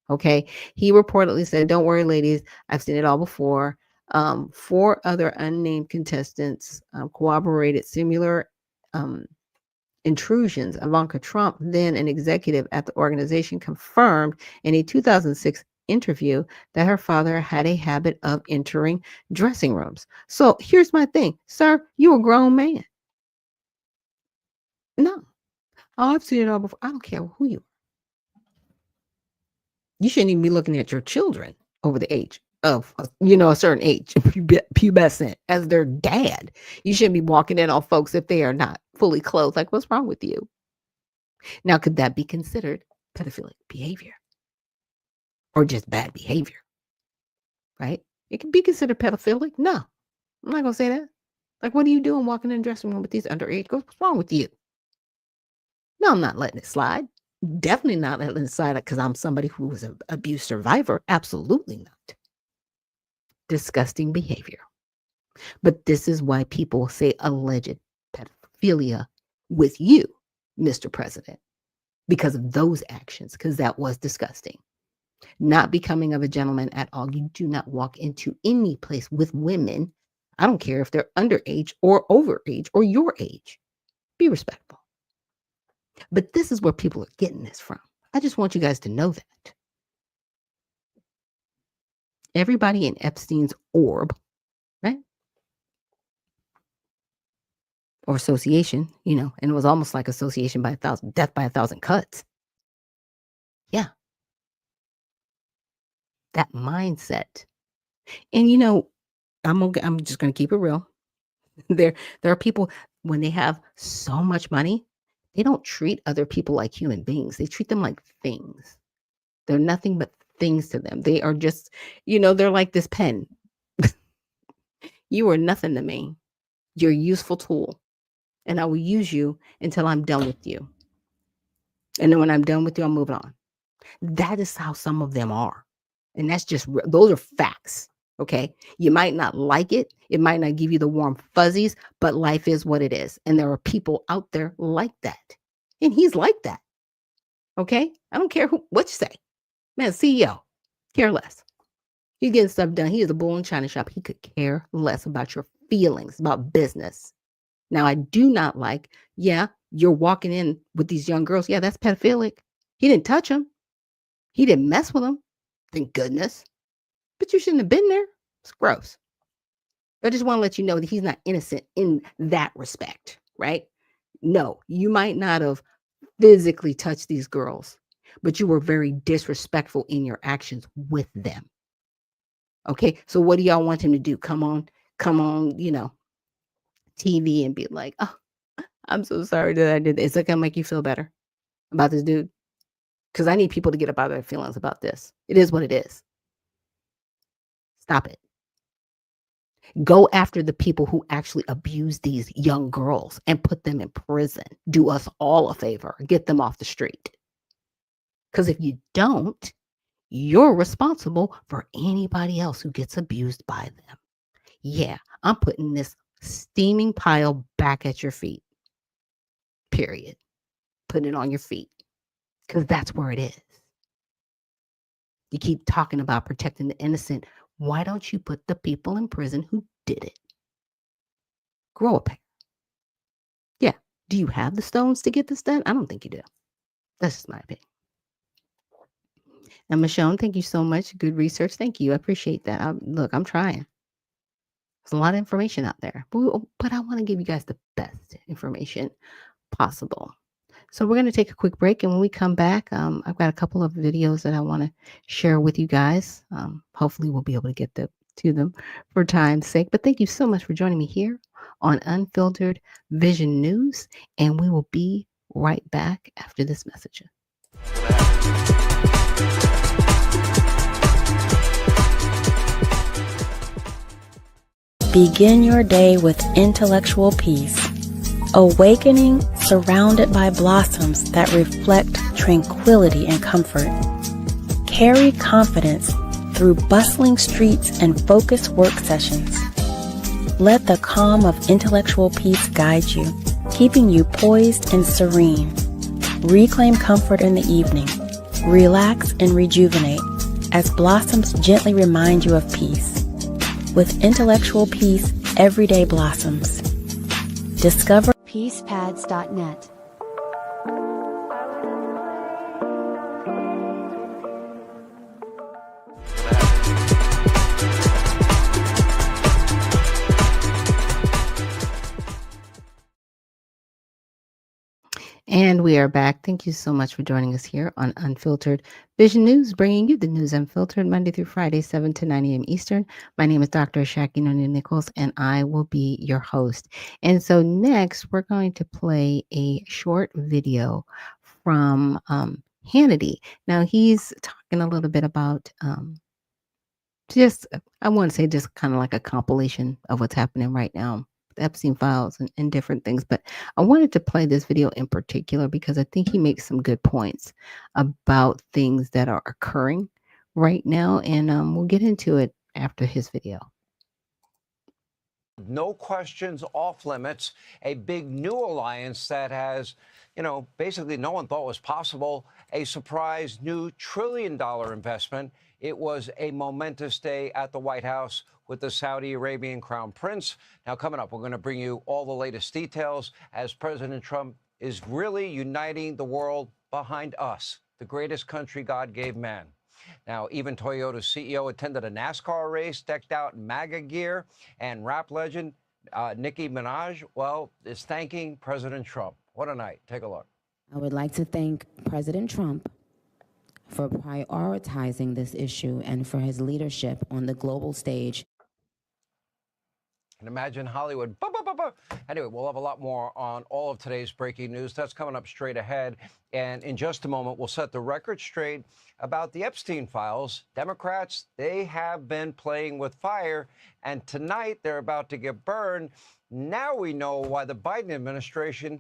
Okay. He reportedly said, don't worry, ladies, I've seen it all before. 4 other unnamed contestants corroborated similar intrusions. Ivanka Trump, then an executive at the organization, confirmed in a 2006 interview that her father had a habit of entering dressing rooms. So here's my thing, sir, you're a grown man. No. Oh, I've seen it all before. I don't care who you are. You shouldn't even be looking at your children over the age. of, a certain age, pubescent, as their dad. You shouldn't be walking in on folks if they are not fully clothed. Like, what's wrong with you? Now, could that be considered pedophilic behavior or just bad behavior? Right? It can be considered pedophilic. No, I'm not going to say that. Like, what are you doing walking in the dressing room with these underage girls? What's wrong with you? No, I'm not letting it slide. Definitely not letting it slide because I'm somebody who was an abuse survivor. Absolutely not. Disgusting behavior. But this is why people say alleged pedophilia with you, Mr. President, because of those actions, because that was disgusting. Not becoming of a gentleman at all. You do not walk into any place with women. I don't care if they're underage or overage or your age. Be respectful. But this is where people are getting this from. I just want you guys to know that. Everybody in Epstein's orb, right? Or association, and it was almost like association by 1,000, death by 1,000 cuts. Yeah. That mindset. And I'm just going to keep it real. There are people, when they have so much money, they don't treat other people like human beings. They treat them like things. They're nothing but things to them. They are just, they're like this pen. You are nothing to me. You're a useful tool. And I will use you until I'm done with you. And then when I'm done with you, I'm moving on. That is how some of them are. And that's just, those are facts. Okay. You might not like it. It might not give you the warm fuzzies, but life is what it is. And there are people out there like that. And he's like that. Okay. I don't care what you say. Man, CEO, care less. He's getting stuff done. He is a bull in China shop. He could care less about your feelings, about business. Now, I do not like, you're walking in with these young girls. Yeah, that's pedophilic. He didn't touch them. He didn't mess with them. Thank goodness. But you shouldn't have been there. It's gross. I just want to let you know that he's not innocent in that respect, right? No, you might not have physically touched these girls, but you were very disrespectful in your actions with them. Okay, so what do y'all want him to do? Come on, TV and be like, oh, I'm so sorry that I did this. Is that gonna make you feel better about this dude? Because I need people to get about their feelings about this. It is what it is. Stop it. Go after the people who actually abuse these young girls and put them in prison. Do us all a favor. Get them off the street. Because if you don't, you're responsible for anybody else who gets abused by them. Yeah, I'm putting this steaming pile back at your feet. Period. Put it on your feet. Because that's where it is. You keep talking about protecting the innocent. Why don't you put the people in prison who did it? Grow a pair. Yeah. Do you have the stones to get this done? I don't think you do. That's just my opinion. And Michonne, thank you so much. Good research. Thank you. I appreciate that. I'm trying. There's a lot of information out there. But I want to give you guys the best information possible. So we're going to take a quick break. And when we come back, I've got a couple of videos that I want to share with you guys. Hopefully we'll be able to get to them for time's sake. But thank you so much for joining me here on Unfiltered Vision News. And we will be right back after this message. Begin your day with intellectual peace. Awakening surrounded by blossoms that reflect tranquility and comfort. Carry confidence through bustling streets and focused work sessions. Let the calm of intellectual peace guide you, keeping you poised and serene. Reclaim comfort in the evening. Relax and rejuvenate as blossoms gently remind you of peace. With intellectual peace, everyday blossoms. Discover peacepads.net. And we are back. Thank you so much for joining us here on Unfiltered Vision News, bringing you the news unfiltered Monday through Friday, 7 to 9 a.m. Eastern. My name is Dr. Ashaki Noni Nichols, and I will be your host. And so next, we're going to play a short video from Hannity. Now, he's talking a little bit about just, I want to say just kind of like a compilation of what's happening right now, the Epstein files and different things. But I wanted to play this video in particular because I think he makes some good points about things that are occurring right now. And we'll get into it after his video. No questions, off limits, a big new alliance that has, basically no one thought was possible, a surprise new $1 trillion investment. It was a momentous day at the White House with the Saudi Arabian Crown Prince. Now, coming up, we're going to bring you all the latest details as President Trump is really uniting the world behind us, the greatest country God gave man. Now, even Toyota's CEO attended a NASCAR race decked out in MAGA gear, and rap legend Nicki Minaj, is thanking President Trump. What a night. Take a look. I would like to thank President Trump for prioritizing this issue and for his leadership on the global stage. And imagine Hollywood. Anyway, we'll have a lot more on all of today's breaking news. That's coming up straight ahead. And in just a moment, we'll set the record straight about the Epstein files. Democrats, they have been playing with fire, and tonight they're about to get burned. Now we know why the Biden administration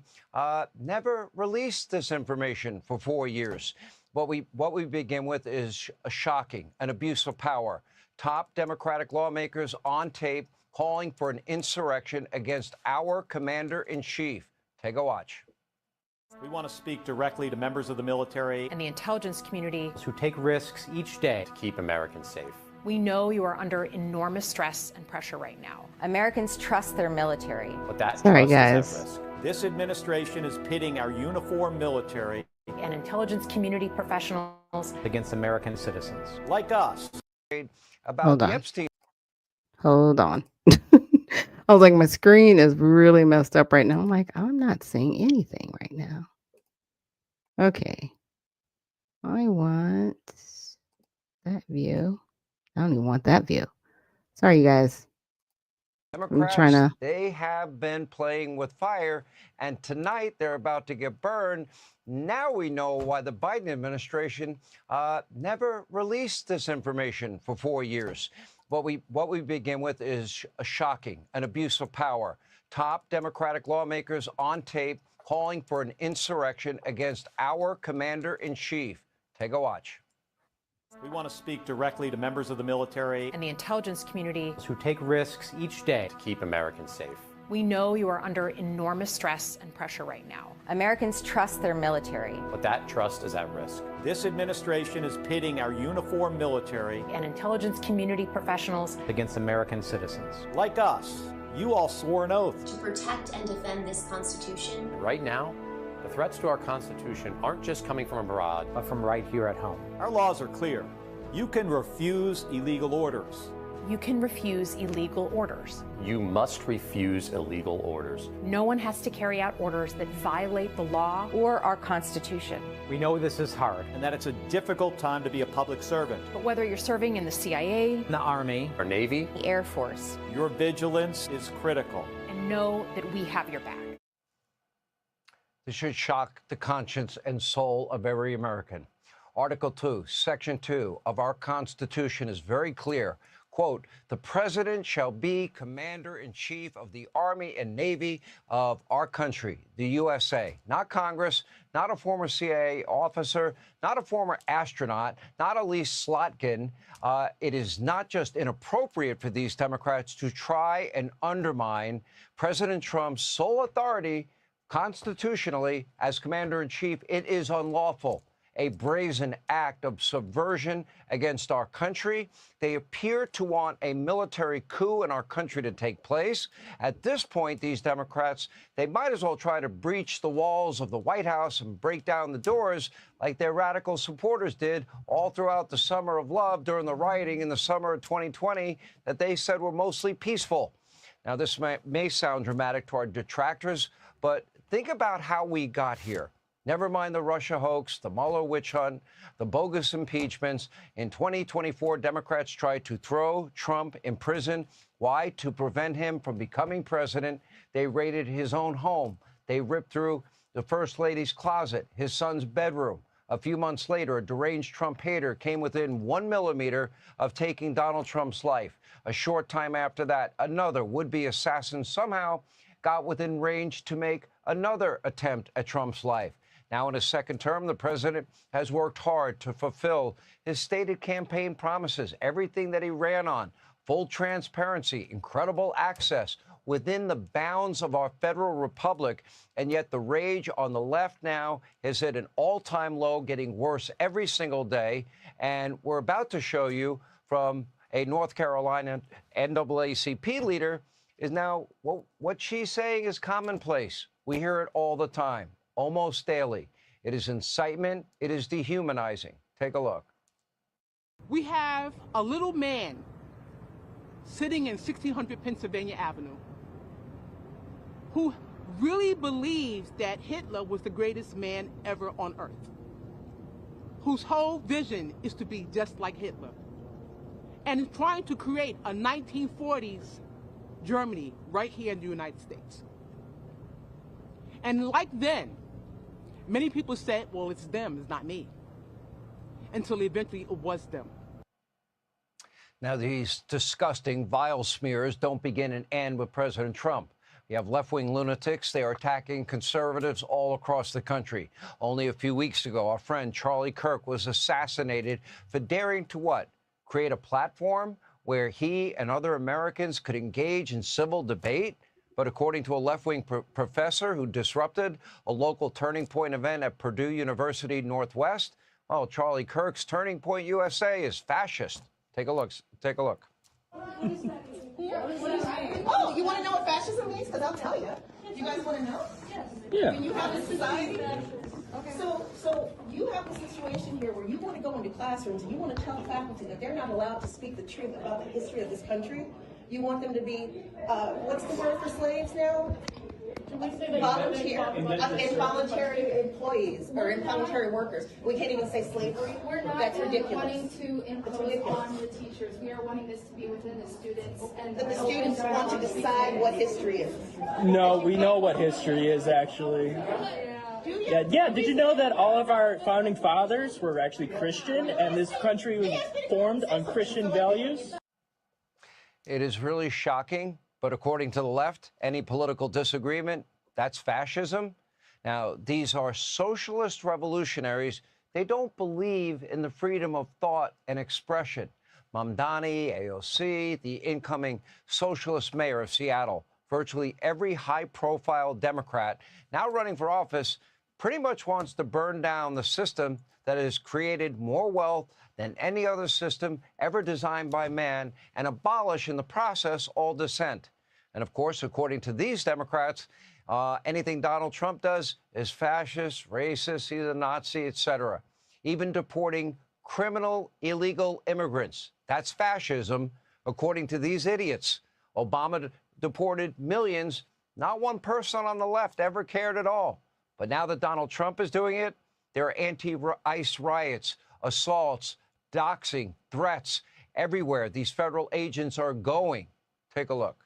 never released this information for 4 years. What we begin with is shocking, an abuse of power. Top Democratic lawmakers on tape calling for an insurrection against our commander-in-chief. Take a watch. We want to speak directly to members of the military and the intelligence community who take risks each day to keep Americans safe. We know you are under enormous stress and pressure right now. Americans trust their military. But that Sorry, trust guys. is at risk. This administration is pitting our uniformed military And intelligence community professionals against American citizens. like us. About Hold the on. Epstein Hold on. I was like, my screen is really messed up right now. I'm like, I'm not seeing anything right now. Okay. I want that view. I don't even want that view. Sorry, you guys. Democrats, trying to- they have been playing with fire, and tonight they're about to get burned. Now we know why the Biden administration never released this information for 4 years. What we begin with is shocking, an abuse of power. Top Democratic lawmakers on tape calling for an insurrection against our commander-in-chief. Take a watch. We want to speak directly to members of the military and the intelligence community Who take risks each day to keep Americans safe. We know you are under enormous stress and pressure right now. Americans trust their military. But that trust is at risk. This administration is pitting our uniformed military And intelligence community professionals Against American citizens. like us. You all swore an oath. To protect and defend this Constitution. Right now, the threats to our Constitution aren't just coming from abroad, but from right here at home. Our laws are clear. You can refuse illegal orders. You can refuse illegal orders. You must refuse illegal orders. No one has to carry out orders that violate the law. Or our Constitution. We know this is hard. And that it's a difficult time to be a public servant. But whether you're serving in the CIA, In the Army, or Navy, The Air Force. Your vigilance is critical. and know that we have your back. This should shock the conscience and soul of every American. Article 2, Section 2 of our Constitution is very clear. Quote, the president shall be commander-in-chief of the Army and Navy of our country, the USA. Not Congress, not a former CIA officer, not a former astronaut, not Elise Slotkin. It is not just inappropriate for these Democrats to try and undermine President Trump's sole authority constitutionally as commander-in-chief. It is unlawful. A brazen act of subversion against our country. They appear to want a military coup in our country to take place. At this point, these Democrats, they might as well try to breach the walls of the White House and break down the doors like their radical supporters did all throughout the summer of love during the rioting in the summer of 2020 that they said were mostly peaceful. Now, this may sound dramatic to our detractors, but think about how we got here. Never mind the Russia hoax, the Mueller witch hunt, the bogus impeachments. In 2024, Democrats tried to throw Trump in prison. Why? To prevent him from becoming president. They raided his own home. They ripped through the First Lady's closet, his son's bedroom. A few months later, a deranged Trump hater came within 1 millimeter of taking Donald Trump's life. A short time after that, another would-be assassin somehow got within range to make another attempt at Trump's life. Now, in his second term, the president has worked hard to fulfill his stated campaign promises, everything that he ran on, full transparency, incredible access within the bounds of our federal republic. And yet the rage on the left now has hit an all-time low, getting worse every single day. And we're about to show you from a North Carolina NAACP leader is now what she's saying is commonplace. We hear it all the time, almost daily. It is incitement. It is dehumanizing. Take a look. We have a little man sitting in 1600 Pennsylvania Avenue who really believes that Hitler was the greatest man ever on earth, whose whole vision is to be just like Hitler, and is trying to create a 1940s Germany right here in the United States. And like then, many people said, well, it's them, it's not me, until eventually it was them. Now, these disgusting, vile smears don't begin and end with President Trump. You have left-wing lunatics. They are attacking conservatives all across the country. Only a few weeks ago, our friend Charlie Kirk was assassinated for daring to what? Create a platform where he and other Americans could engage in civil debate? But according to a left-wing professor who disrupted a local Turning Point event at Purdue University Northwest, well, Charlie Kirk's Turning Point USA is fascist. Take a look. Take a look. Oh, you want to know what fascism means? Because I'll tell you. You guys want to know? Yes. Yeah. When you have a society. Okay. So you have a situation here where you want to go into classrooms and you want to tell faculty that they're not allowed to speak the truth about the history of this country. You want them to be, what's the word for slaves now? Involuntary employees or involuntary workers. We can't even say slavery. We're not That's ridiculous. wanting to impose on the teachers. We are wanting this to be within the students. And the students want to decide what history is. No, we know what history is, actually. Yeah. Did you know that all of our founding fathers were actually Christian, and this country was formed on Christian values? It is really shocking. But according to the left, any political disagreement, that's fascism. Now, these are socialist revolutionaries. They don't believe in the freedom of thought and expression. Mamdani, AOC, the incoming socialist mayor of Seattle, virtually every high-profile Democrat now running for office pretty much wants to burn down the system that has created more wealth than any other system ever designed by man and abolish in the process all dissent. And of course, according to these Democrats, anything Donald Trump does is fascist, racist, he's a Nazi, etc. Even deporting criminal illegal immigrants. That's fascism, according to these idiots. Obama deported millions. Not one person on the left ever cared at all. But now that Donald Trump is doing it, there are anti-ICE riots, assaults, doxing, threats everywhere. These federal agents are going. Take a look.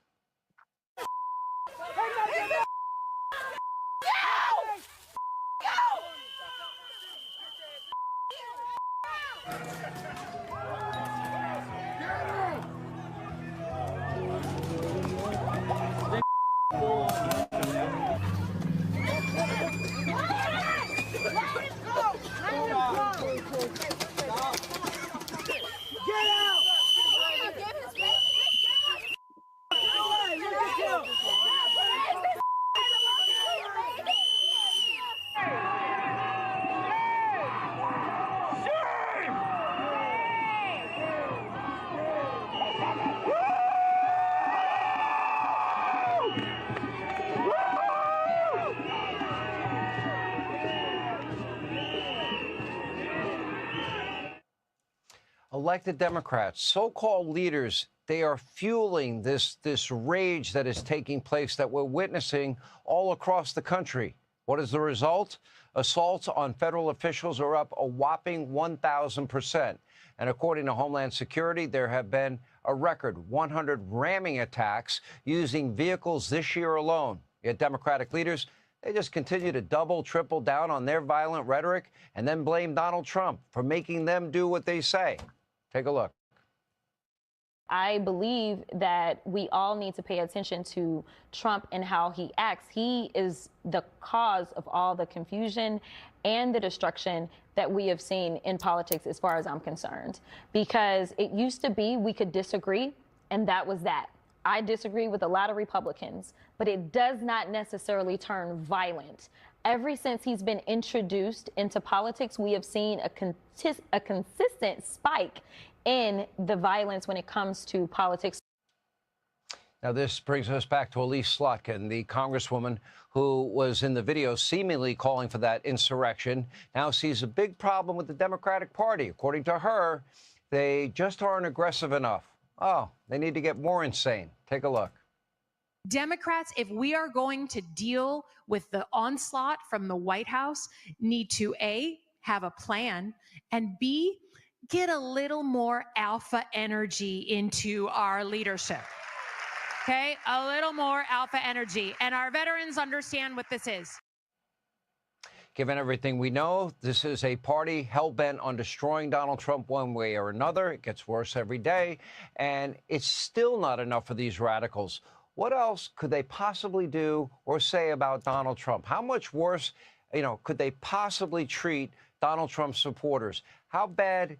Elected Democrats, so-called leaders, they are fueling this rage that is taking place that we're witnessing all across the country. What is the result? Assaults on federal officials are up a whopping 1,000%. And according to Homeland Security, there have been a record 100 ramming attacks using vehicles this year alone. Yet Democratic leaders, they just continue to double, triple down on their violent rhetoric and then blame Donald Trump for making them do what they say. Take a look. I believe that we all need to pay attention to Trump and how he acts. He is the cause of all the confusion and the destruction that we have seen in politics, as far as I'm concerned. Because it used to be we could disagree, and that was that. I disagree with a lot of Republicans, but it does not necessarily turn violent. Ever since he's been introduced into politics, we have seen a consistent spike in the violence when it comes to politics. Now, this brings us back to Elise Slotkin, the congresswoman who was in the video seemingly calling for that insurrection, now sees a big problem with the Democratic Party. According to her, they just aren't aggressive enough. Oh, they need to get more insane. Take a look. Democrats, if we are going to deal with the onslaught from the White House, need to A, have a plan, and B, get a little more alpha energy into our leadership. Okay, a little more alpha energy. And our veterans understand what this is. Given everything we know, this is a party hell-bent on destroying Donald Trump one way or another. It gets worse every day, and it's still not enough for these radicals. What else could they possibly do or say about Donald Trump? How much worse, could they possibly treat Donald Trump's supporters? How bad,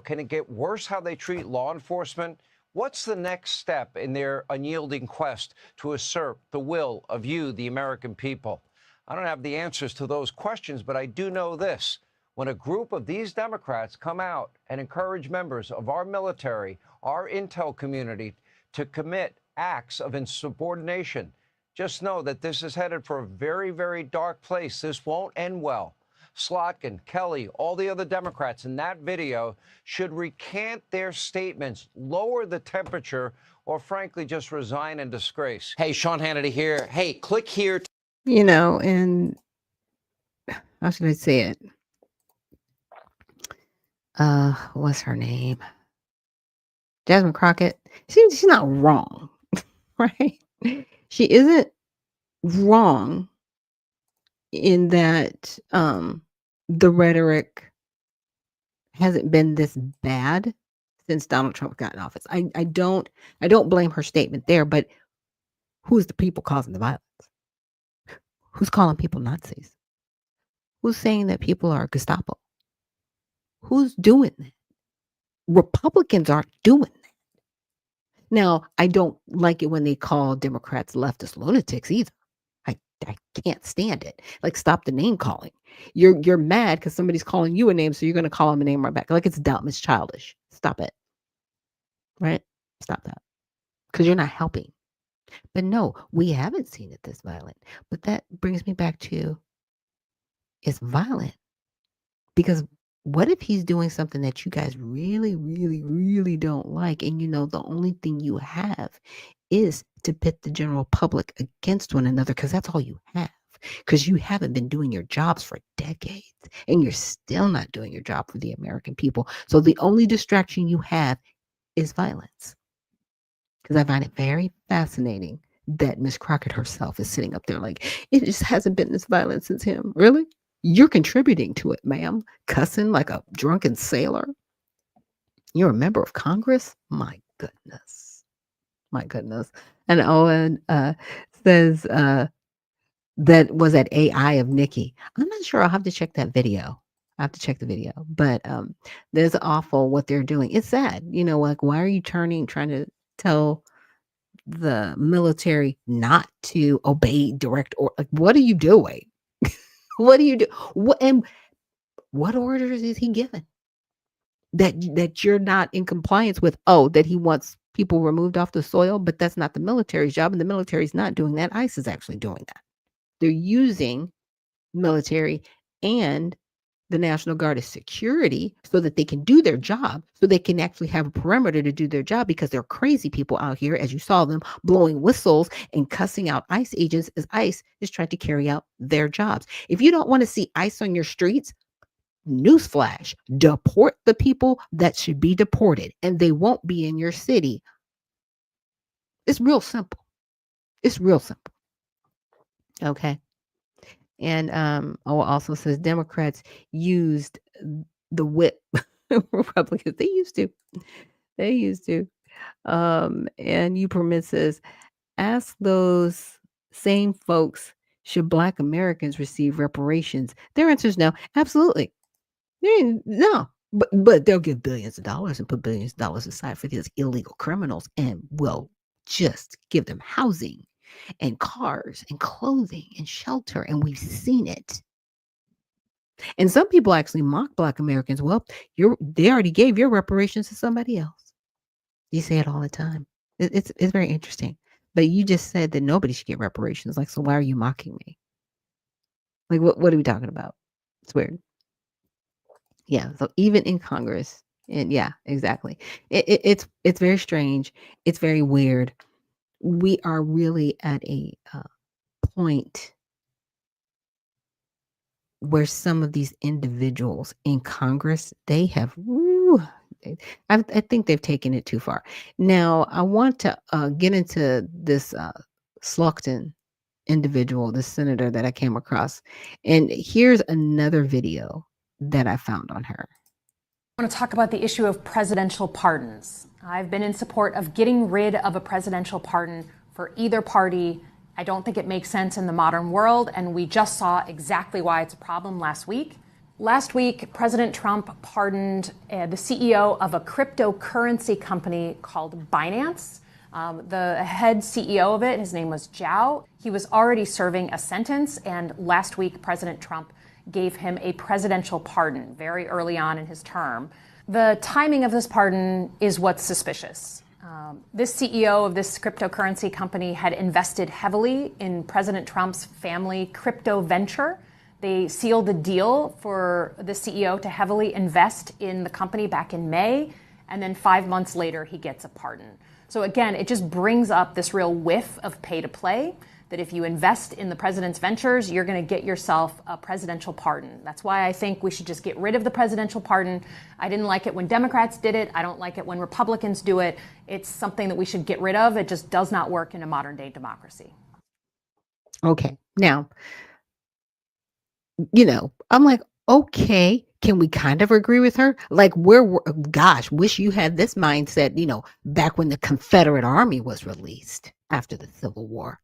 can it get worse how they treat law enforcement? What's the next step in their unyielding quest to assert the will of you, the American people? I don't have the answers to those questions, but I do know this. When a group of these Democrats come out and encourage members of our military, our intel community, to commit acts of insubordination, just know that this is headed for a very, very dark place. This won't end well. Slotkin, Kelly, all the other Democrats in that video should recant their statements, lower the temperature, or frankly, just resign in disgrace. Hey, Sean Hannity here. Hey, click here. And how should I say it? What's her name? Jasmine Crockett. She's not wrong, right? She isn't wrong in that the rhetoric hasn't been this bad since Donald Trump got in office. I don't blame her statement there, but who's the people causing the violence? Who's calling people Nazis? Who's saying that people are Gestapo? Who's doing that? Republicans aren't doing that. Now, I don't like it when they call Democrats leftist lunatics either. I can't stand it. Like, stop the name calling. You're mad because somebody's calling you a name, so you're going to call them a name right back. Like, it's dumb. It's childish. Stop it. Right? Stop that. Because you're not helping. But no, we haven't seen it this violent. But that brings me back to, it's violent. Because what if he's doing something that you guys really, really, really don't like, and the only thing you have is to pit the general public against one another, because that's all you have, because you haven't been doing your jobs for decades, and you're still not doing your job for the American people. So the only distraction you have is violence. Because I find it very fascinating that Miss Crockett herself is sitting up there like, it just hasn't been this violent since him. Really? You're contributing to it, ma'am. Cussing like a drunken sailor. You're a member of Congress? My goodness. My goodness. And Owen says that was at AI of Nikki. I'm not sure. I'll have to check that video. I have to check the video. But there's awful what they're doing. It's sad. Like, why are you trying to tell the military not to obey direct order? Like, what are you doing? What do you do? What orders is he given? That you're not in compliance with? That he wants people removed off the soil, but that's not the military's job, and the military's not doing that. ICE is actually doing that. They're using military and the National Guard as security so that they can do their job, so they can actually have a perimeter to do their job, because there are crazy people out here, as you saw them blowing whistles and cussing out ICE agents as ICE is trying to carry out their jobs. If you don't want to see ICE on your streets, newsflash, deport the people that should be deported, and they won't be in your city. It's real simple. It's real simple. Okay. And also says Democrats used the whip. Republicans, they used to. They used to. And you permit says, ask those same folks, should Black Americans receive reparations? Their answer is no. Absolutely. No. But they'll give billions of dollars and put billions of dollars aside for these illegal criminals, and will just give them housing and cars and clothing and shelter. And we've seen it. And some people actually mock Black Americans. Well, they already gave your reparations to somebody else. You say it all the time. It's very interesting. But you just said that nobody should get reparations. Like, so why are you mocking me? Like, what are we talking about? It's weird. Yeah. So even in Congress, and yeah, exactly. It's very strange. It's very weird. We are really at a point where some of these individuals in Congress, they have, I think they've taken it too far. Now, I want to get into this Slaughton individual, this senator that I came across. And here's another video that I found on her. I want to talk about the issue of presidential pardons. I've been in support of getting rid of a presidential pardon for either party. I don't think it makes sense in the modern world, and we just saw exactly why it's a problem last week. Last week, President Trump pardoned the CEO of a cryptocurrency company called Binance. The head CEO of it, his name was Zhao. He was already serving a sentence, and last week, President Trump gave him a presidential pardon very early on in his term. The timing of this pardon is what's suspicious. This CEO of this cryptocurrency company had invested heavily in President Trump's family crypto venture. They sealed the deal for the CEO to heavily invest in the company back in May, and then 5 months later, he gets a pardon. So again, it just brings up this real whiff of pay to play, that if you invest in the president's ventures, you're going to get yourself a presidential pardon. That's why I think we should just get rid of the presidential pardon. I didn't like it when Democrats did it. I don't like it when Republicans do it. It's something that we should get rid of. It just does not work in a modern day democracy. Okay. Now, I'm like, okay, can we kind of agree with her? Like, gosh, wish you had this mindset, back when the Confederate Army was released after the Civil War.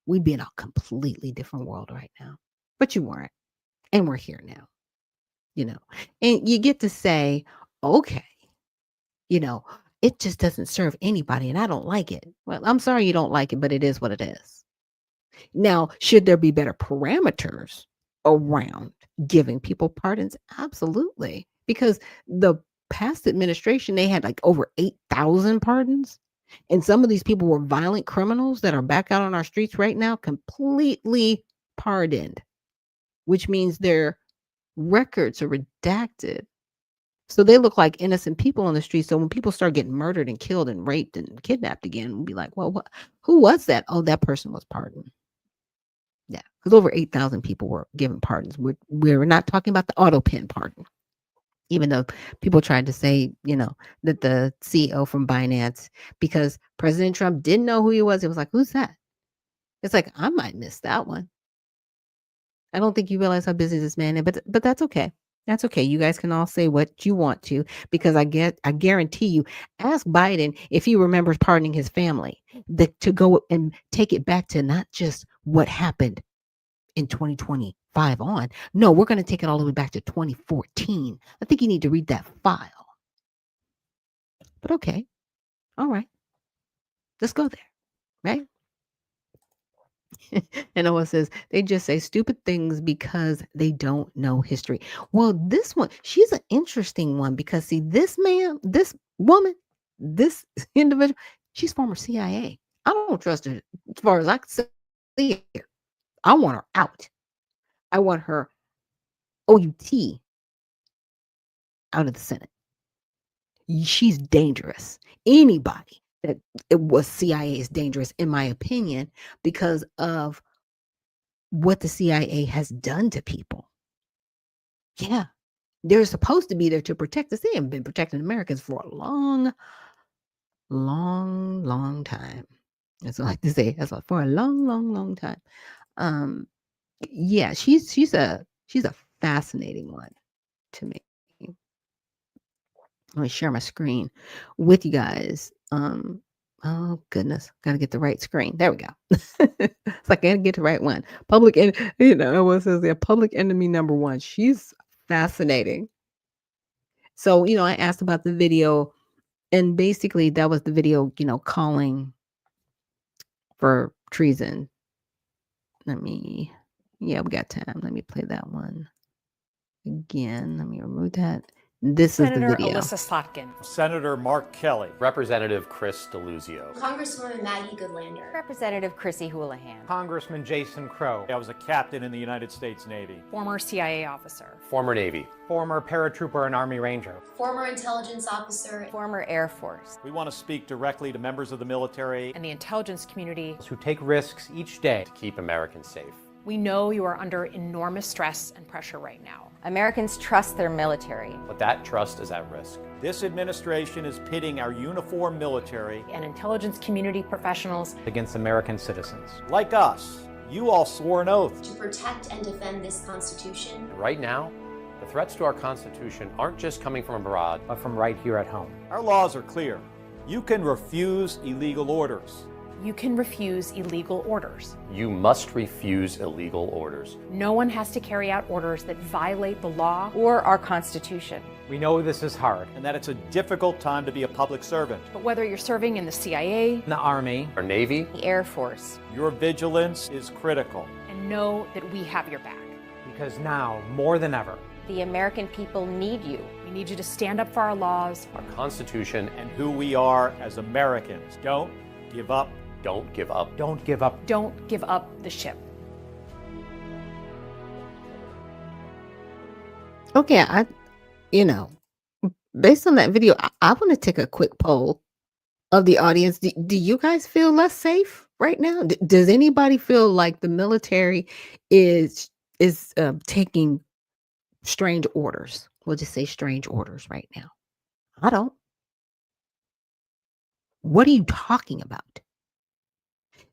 We'd be in a completely different world right now. But you weren't. And we're here now. And you get to say, okay, it just doesn't serve anybody and I don't like it. Well, I'm sorry you don't like it, but it is what it is. Now, should there be better parameters around giving people pardons? Absolutely. Because the past administration, they had like over 8,000 pardons. And some of these people were violent criminals that are back out on our streets right now, completely pardoned, which means their records are redacted. So they look like innocent people on the street. So when people start getting murdered and killed and raped and kidnapped again, we'll be like, well, who was that? Oh, that person was pardoned. Yeah, because over 8,000 people were given pardons. We're not talking about the auto pen pardon. Even though people tried to say, that the CEO from Binance, because President Trump didn't know who he was, it was like, who's that? It's like, I might miss that one. I don't think you realize how busy this man is, but that's okay. That's okay. You guys can all say what you want to, because I guarantee you, ask Biden if he remembers pardoning his family, to go and take it back to not just what happened in 2025 on. No, we're going to take it all the way back to 2014. I think you need to read that file. But okay. All right. Let's go there. Right? And Noah says, they just say stupid things because they don't know history. Well, this one, she's an interesting one, because see, this woman, this individual, she's former CIA. I don't trust her as far as I can see her. I want her out. I want her OUT out of the Senate. She's dangerous. Anybody that it was CIA is dangerous, in my opinion, because of what the CIA has done to people. Yeah. They're supposed to be there to protect us. They haven't been protecting Americans for a long, long, long time. That's what I like to say. That's what, for a long, long, long time. Yeah, she's a fascinating one to me. Let me share my screen with you guys. Oh goodness, gotta get the right screen. There we go. It's like I gotta get the right one. Public, and what says there? Public enemy number one. She's fascinating. So I asked about the video, and basically that was the video, calling for treason. Yeah, we got time. Let me play that one again. Let me remove that. This Senator is the video. Alyssa Slotkin. Senator Mark Kelly. Representative Chris DeLuzio. Congresswoman Maggie Goodlander. Representative Chrissy Houlihan. Congressman Jason Crow. I was a captain in the United States Navy. Former CIA officer. Former Navy. Former paratrooper and Army Ranger. Former intelligence officer. Former Air Force. We want to speak directly to members of the military and the intelligence community who take risks each day to keep Americans safe. We know you are under enormous stress and pressure right now. Americans trust their military. But that trust is at risk. This administration is pitting our uniformed military and intelligence community professionals against American citizens. Like us. You all swore an oath to protect and defend this Constitution. And right now, the threats to our Constitution aren't just coming from abroad, but from right here at home. Our laws are clear. You can refuse illegal orders. You can refuse illegal orders. You must refuse illegal orders. No one has to carry out orders that violate the law or our Constitution. We know this is hard and that it's a difficult time to be a public servant. But whether you're serving in the CIA, the Army, or Navy, the Air Force, your vigilance is critical. And know that we have your back. Because now, more than ever, the American people need you. We need you to stand up for our laws, our Constitution, and who we are as Americans. Don't give up. Don't give up. Don't give up. Don't give up the ship. Okay, based on that video, I want to take a quick poll of the audience. Do you guys feel less safe right now? Does anybody feel like the military is taking strange orders? We'll just say strange orders right now. I don't. What are you talking about?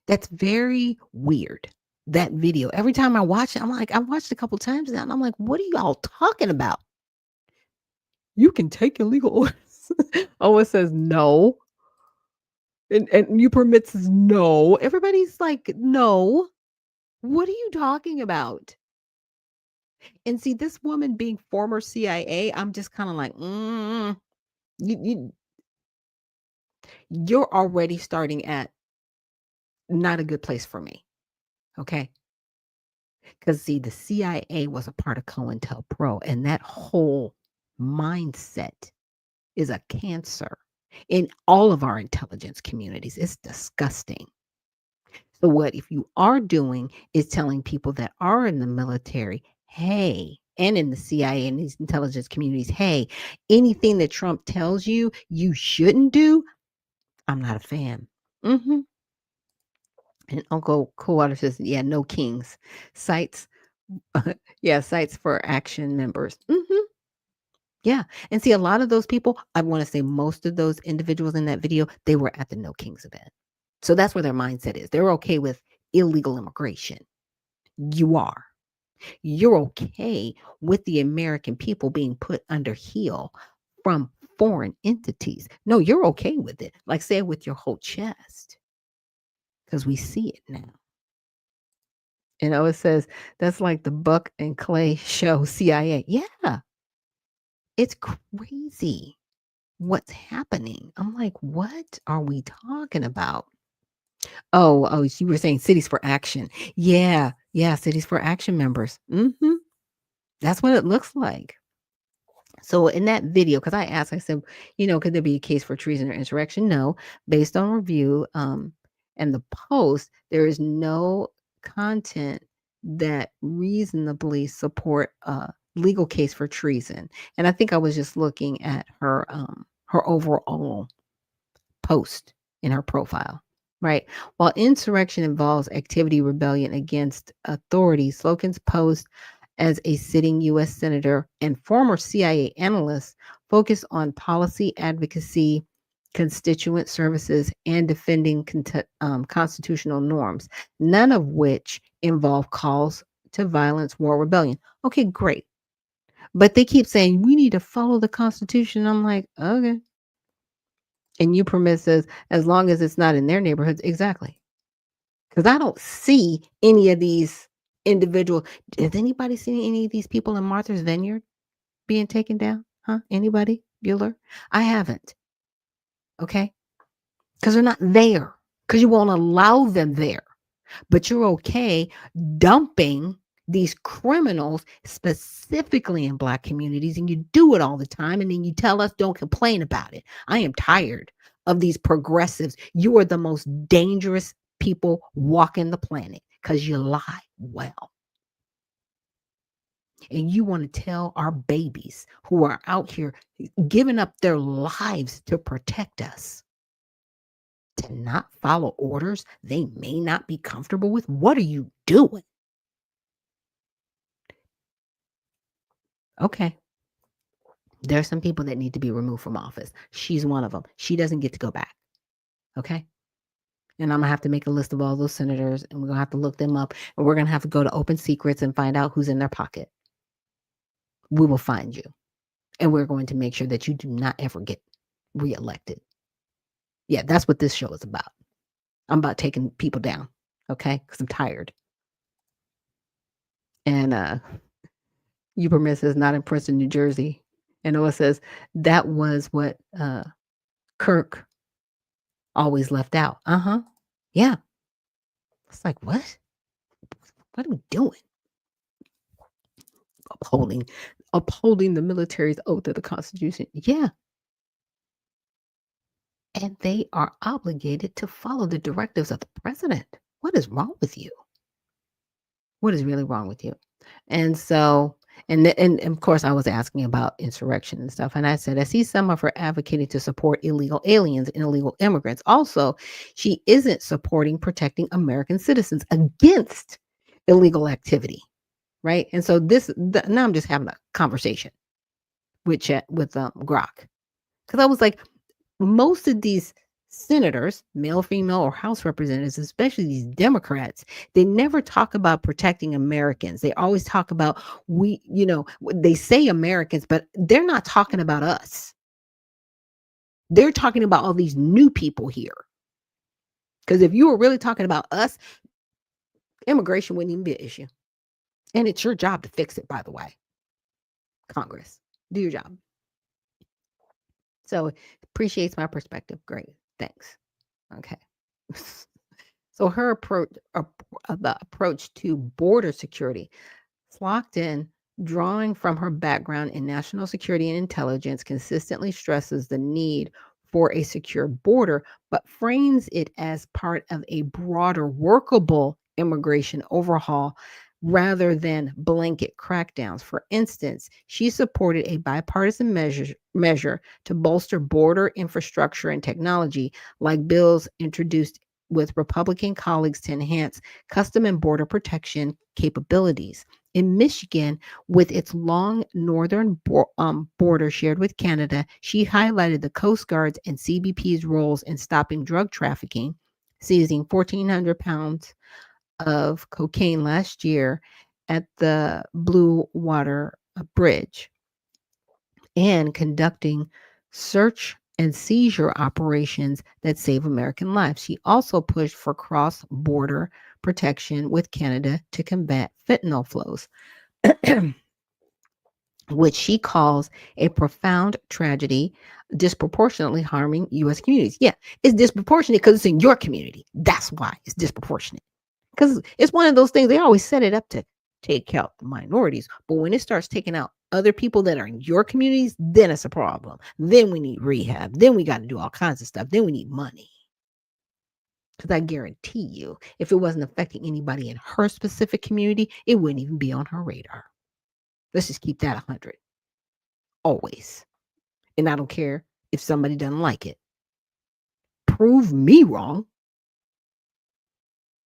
That's very weird. That video. Every time I watch it, I'm like, I've watched it a couple times now, and I'm like, what are y'all talking about? You can take illegal orders. Oh, it says no. And you permit says no. Everybody's like, no. What are you talking about? And see, this woman being former CIA, I'm just kind of like, you're already starting at not a good place for me. Okay. Because see, the CIA was a part of COINTELPRO, and that whole mindset is a cancer in all of our intelligence communities. It's disgusting. So what if you are doing is telling people that are in the military, hey, and in the CIA and these intelligence communities, hey, anything that Trump tells you you shouldn't do, I'm not a fan. And Uncle Coolwater says, yeah, no kings. Sites, sites for action members. Yeah. And see, a lot of those people, I want to say most of those individuals in that video, they were at the No Kings event. So that's where their mindset is. They're okay with illegal immigration. You are. You're okay with the American people being put under heel from foreign entities. No, you're okay with it. Like say it with your whole chest. Because we see it now. It says that's like the Buck and Clay show CIA. Yeah. It's crazy what's happening. I'm like, what are we talking about? Oh, you were saying Cities for Action. Yeah, Cities for Action members. That's what it looks like. So in that video, because I asked, I said, could there be a case for treason or insurrection? No, based on review, and the post, there is no content that reasonably support legal case for treason. And I think I was just looking at her overall post in her profile, right? While insurrection involves activity rebellion against authority, Slokin's post as a sitting U.S. senator and former CIA analyst focus on policy advocacy, constituent services, and defending constitutional norms, none of which involve calls to violence, war, rebellion. Okay, great. But they keep saying we need to follow the Constitution. I'm like, okay. And you permit says as long as it's not in their neighborhoods. Exactly. Because I don't see any of these individual. Has anybody seen any of these people in Martha's Vineyard being taken down? Huh? Anybody? Bueller? I haven't. Okay. Because they're not there. Because you won't allow them there. But you're okay dumping these criminals specifically in Black communities, and you do it all the time, and then you tell us don't complain about it. I am tired of these progressives. You are the most dangerous people walking the planet because you lie well. And you want to tell our babies who are out here giving up their lives to protect us to not follow orders they may not be comfortable with? What are you doing? Okay. There are some people that need to be removed from office. She's one of them. She doesn't get to go back. Okay. And I'm going to have to make a list of all those senators, and we're going to have to look them up, and we're going to have to go to Open Secrets and find out who's in their pocket. We will find you. And we're going to make sure that you do not ever get reelected. Yeah, that's what this show is about. I'm about taking people down. Okay. Because I'm tired. And you permit says not in Princeton, New Jersey. And Noah says that was what Kirk always left out. Yeah. It's like, what? What are we doing? Upholding the military's oath of the Constitution. Yeah. And they are obligated to follow the directives of the president. What is wrong with you? What is really wrong with you? And so, and of course, I was asking about insurrection and stuff. And I said, I see some of her advocating to support illegal aliens and illegal immigrants. Also, she isn't supporting protecting American citizens against illegal activity. Right. And so now I'm just having a conversation with Grok. Because I was like, most of these senators, male, female, or House representatives, especially these Democrats, they never talk about protecting Americans. They always talk about they say Americans, but they're not talking about us. They're talking about all these new people here. Because if you were really talking about us, immigration wouldn't even be an issue. And it's your job to fix it, by the way. Congress, do your job. So appreciates my perspective. Great. Thanks. Okay. So her approach to border security, Slockton, drawing from her background in national security and intelligence, consistently stresses the need for a secure border, but frames it as part of a broader workable immigration overhaul rather than blanket crackdowns. For instance, she supported a bipartisan measure to bolster border infrastructure and technology, like bills introduced with Republican colleagues to enhance custom and border protection capabilities. In Michigan, with its long northern border shared with Canada, she highlighted the Coast Guard's and CBP's roles in stopping drug trafficking, seizing 1,400 pounds of cocaine last year at the Blue Water Bridge, and conducting search and seizure operations that save American lives. She also pushed for cross-border protection with Canada to combat fentanyl flows, which she calls a profound tragedy, disproportionately harming U.S. communities. Yeah, it's disproportionate because it's in your community. That's why it's disproportionate. Because it's one of those things, they always set it up to take out the minorities. But when it starts taking out other people that are in your communities, then it's a problem. Then we need rehab. Then we got to do all kinds of stuff. Then we need money. Because I guarantee you, if it wasn't affecting anybody in her specific community, it wouldn't even be on her radar. Let's just keep that 100 always. And I don't care if somebody doesn't like it. Prove me wrong.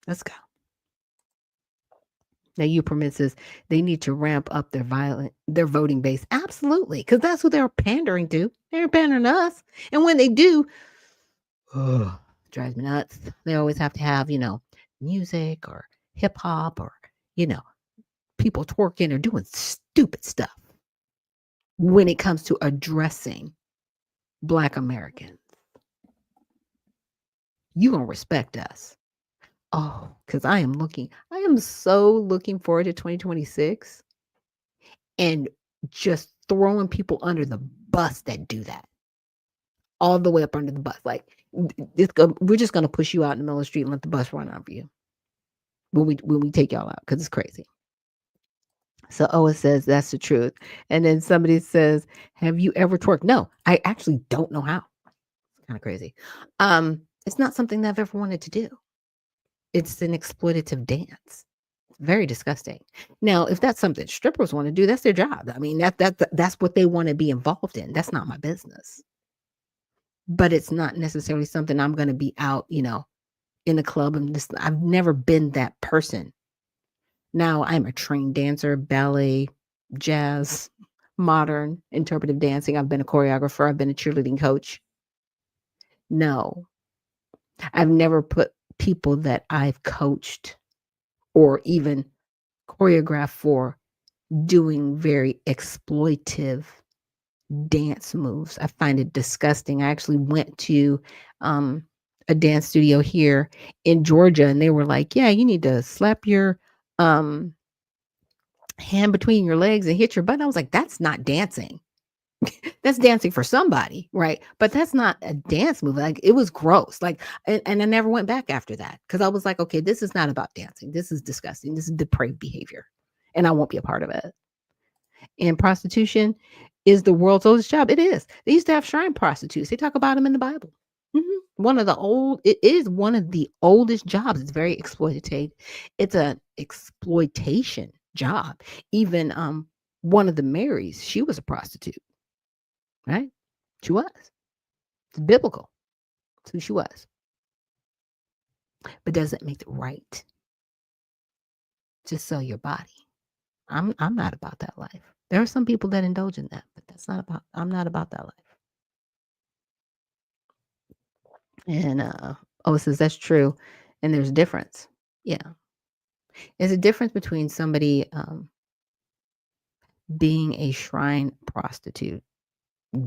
Let's go. Now, you permit says they need to ramp up their voting base. Absolutely, because that's what they're pandering to. They're pandering to us, and when they do, drives me nuts. They always have to have music or hip hop or people twerking or doing stupid stuff when it comes to addressing Black Americans. You gonna respect us. Oh, because I am so looking forward to 2026 and just throwing people under the bus that do that. All the way up under the bus. Like, we're just going to push you out in the middle of the street and let the bus run over you when we take y'all out, because it's crazy. So Oa says that's the truth. And then somebody says, have you ever twerked? No, I actually don't know how. It's kind of crazy. It's not something that I've ever wanted to do. It's an exploitative dance. Very disgusting. Now, if that's something strippers want to do, that's their job. I mean, that's what they want to be involved in. That's not my business. But it's not necessarily something I'm going to be out, in a club. I've never been that person. Now, I'm a trained dancer, ballet, jazz, modern, interpretive dancing. I've been a choreographer. I've been a cheerleading coach. No, I've never put people that I've coached or even choreographed for doing very exploitive dance moves. I find it disgusting. I actually went to a dance studio here in Georgia, and they were like, yeah, you need to slap your hand between your legs and hit your butt. I was like, that's not dancing. That's dancing for somebody, right? But that's not a dance move. Like, it was gross. Like, and I never went back after that, because I was like, okay, this is not about dancing. This is disgusting. This is depraved behavior, and I won't be a part of it. And prostitution is the world's oldest job. It is. They used to have shrine prostitutes. They talk about them in the Bible. It is one of the oldest jobs. It's very exploitative. It's an exploitation job. Even one of the Marys, she was a prostitute, right? She was. It's biblical. That's who she was. But does it make it right to sell your body? I'm not about that life. There are some people that indulge in that, but I'm not about that life. And it says that's true. And there's a difference. Yeah. There's a difference between somebody being a shrine prostitute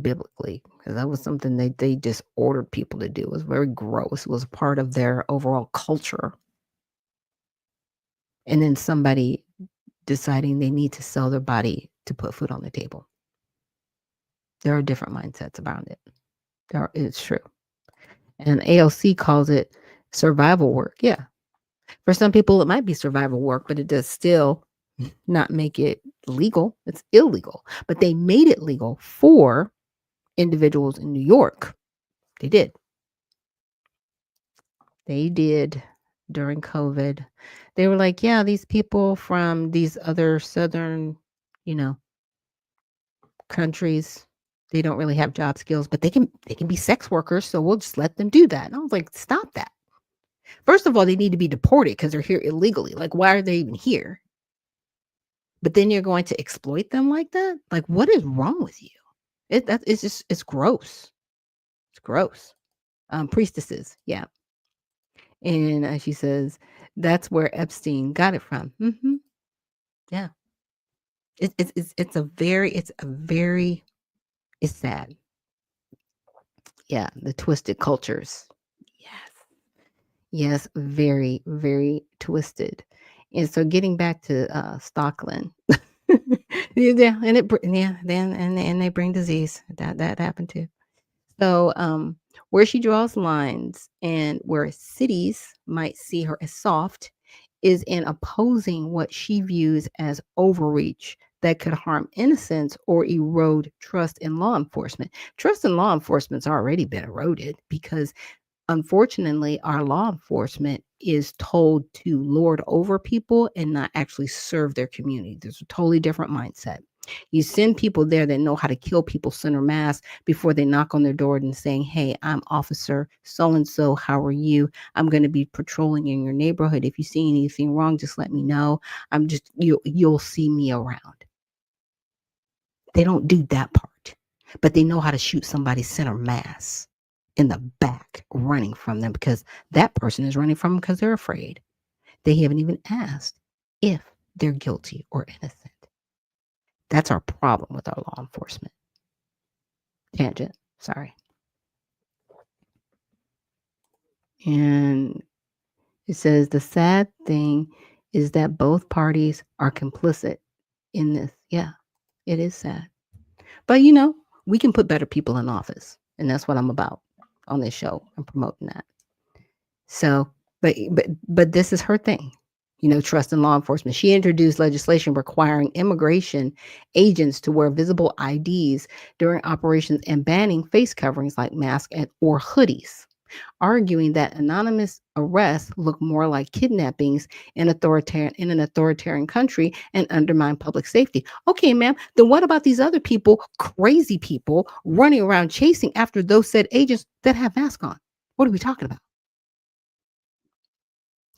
biblically, because that was something they just ordered people to do. It was very gross. It was part of their overall culture. And then somebody deciding they need to sell their body to put food on the table. There are different mindsets around it. It's true. And ALC calls it survival work. Yeah. For some people, it might be survival work, but it does still not make it legal. It's illegal. But they made it legal for individuals in New York. They did. They did during COVID. They were like, yeah, these people from these other southern, countries, they don't really have job skills, but they can be sex workers, so we'll just let them do that. And I was like, stop that. First of all, they need to be deported because they're here illegally. Like, why are they even here? But then you're going to exploit them like that? Like, what is wrong with you? It's gross. It's gross. Priestesses, yeah. And she says that's where Epstein got it from. Mm-hmm. Yeah. It's sad. Yeah, the twisted cultures. Yes, very, very twisted. And so getting back to Stockland, yeah, and they bring disease. That happened too. So where she draws lines and where cities might see her as soft is in opposing what she views as overreach that could harm innocence or erode trust in law enforcement. Trust in law enforcement's already been eroded because unfortunately, our law enforcement is told to lord over people and not actually serve their community. There's a totally different mindset. You send people there that know how to kill people center mass before they knock on their door and saying, "Hey, I'm officer so and so. How are you? I'm going to be patrolling in your neighborhood. If you see anything wrong, just let me know. You'll see me around." They don't do that part, but they know how to shoot somebody center mass in the back running from them because that person is running from them because they're afraid. They haven't even asked if they're guilty or innocent. That's our problem with our law enforcement. Tangent. Sorry. And it says the sad thing is that both parties are complicit in this. Yeah, it is sad. But we can put better people in office. And that's what I'm about on this show. I'm promoting that. So, but this is her thing. Trust in law enforcement. She introduced legislation requiring immigration agents to wear visible IDs during operations and banning face coverings like masks or hoodies, arguing that anonymous arrests look more like kidnappings in an authoritarian country and undermine public safety. Okay, ma'am, then what about these other people, crazy people, running around chasing after those said agents that have masks on? What are we talking about?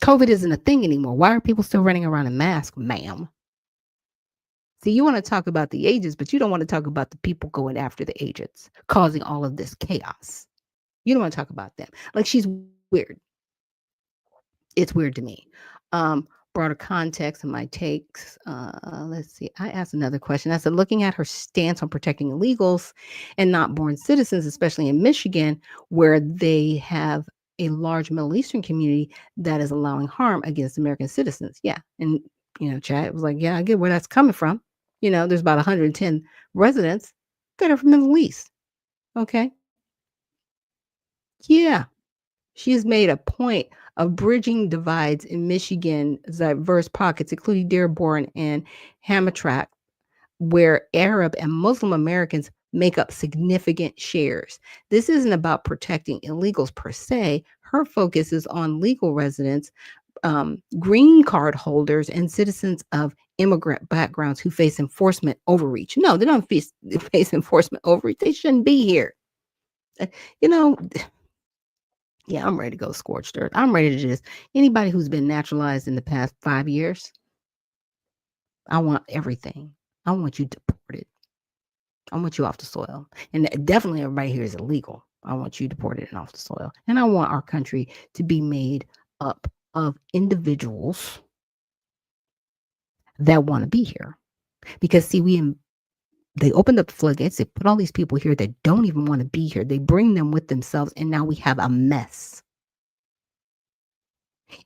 COVID isn't a thing anymore. Why are people still running around in masks, ma'am? See, you want to talk about the agents, but you don't want to talk about the people going after the agents, causing all of this chaos. You don't want to talk about them. Like, she's weird. It's weird to me. Broader context of my takes. Let's see. I asked another question. I said, looking at her stance on protecting illegals and not born citizens, especially in Michigan, where they have a large Middle Eastern community that is allowing harm against American citizens. Yeah. And, Chad was like, yeah, I get where that's coming from. There's about 110 residents that are from the Middle East. Okay. Yeah. She has made a point of bridging divides in Michigan's diverse pockets, including Dearborn and Hamtramck, where Arab and Muslim Americans make up significant shares. This isn't about protecting illegals per se. Her focus is on legal residents, green card holders, and citizens of immigrant backgrounds who face enforcement overreach. No, they don't face enforcement overreach. They shouldn't be here. Yeah, I'm ready to go scorched earth. I'm ready to anybody who's been naturalized in the past 5 years, I want everything. I want you deported. I want you off the soil. And definitely everybody here is illegal. I want you deported and off the soil. And I want our country to be made up of individuals that want to be here. Because see, they opened up the floodgates. They put all these people here that don't even want to be here. They bring them with themselves. And now we have a mess.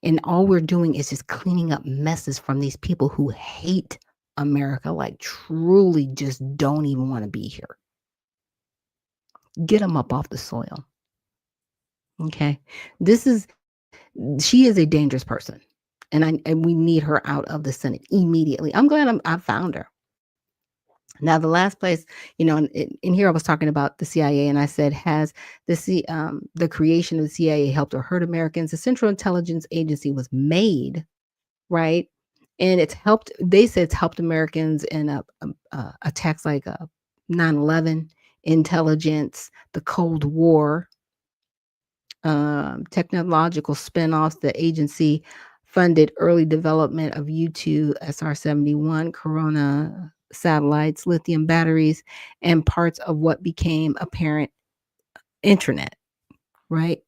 And all we're doing is just cleaning up messes from these people who hate America, like truly just don't even want to be here. Get them up off the soil. Okay. She is a dangerous person. And we need her out of the Senate immediately. I'm glad I found her. Now, the last place, in here I was talking about the CIA, and I said, has the creation of the CIA helped or hurt Americans? The Central Intelligence Agency was made, right? And they said it's helped Americans in attacks like 9/11, intelligence, the Cold War, technological spinoffs. The agency funded early development of U-2 SR-71, Corona satellites, lithium batteries, and parts of what became apparent internet, right?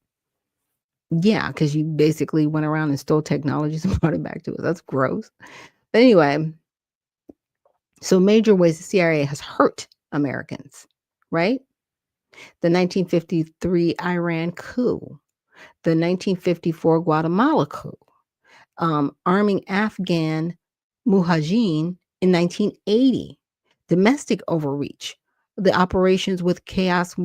Yeah, because you basically went around and stole technologies and brought it back to us. That's gross. But anyway, so major ways the CIA has hurt Americans, right? The 1953 Iran coup, the 1954 Guatemala coup, arming Afghan Mujahideen in 1980, domestic overreach, the operations with chaos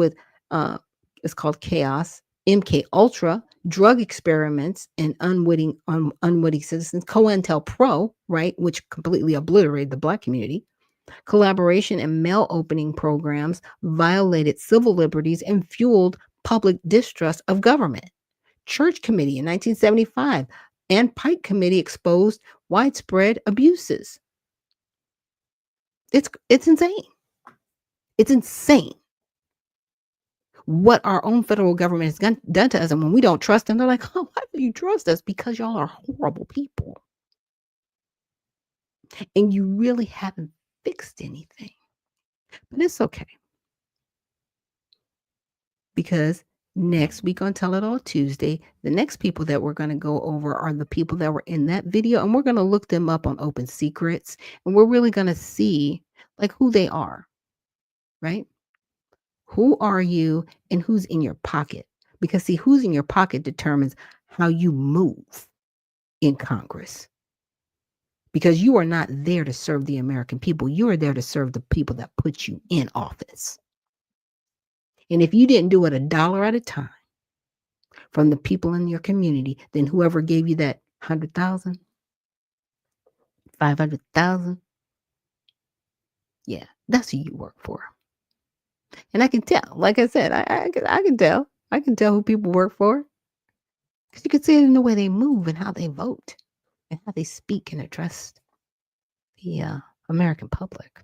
it's called chaos, MK Ultra, drug experiments and unwitting citizens, COINTELPRO, right, which completely obliterated the Black community, collaboration and mail opening programs violated civil liberties and fueled public distrust of government. Church Committee in 1975 and Pike Committee exposed widespread abuses. It's insane. It's insane what our own federal government has done to us. And when we don't trust them, they're like, oh, why do you trust us? Because y'all are horrible people. And you really haven't fixed anything. But it's okay. Because next week on Tell It All Tuesday, the next people that we're going to go over are the people that were in that video. And we're going to look them up on Open Secrets. And we're really going to see like who they are, right? Who are you and who's in your pocket? Because see, who's in your pocket determines how you move in Congress. Because you are not there to serve the American people. You are there to serve the people that put you in office. And if you didn't do it $1 at a time from the people in your community, then whoever gave you that 100,000, 500,000, yeah, that's who you work for. And I can tell, like I said, I can tell. I can tell who people work for. Because you can see it in the way they move and how they vote and how they speak and address the American public.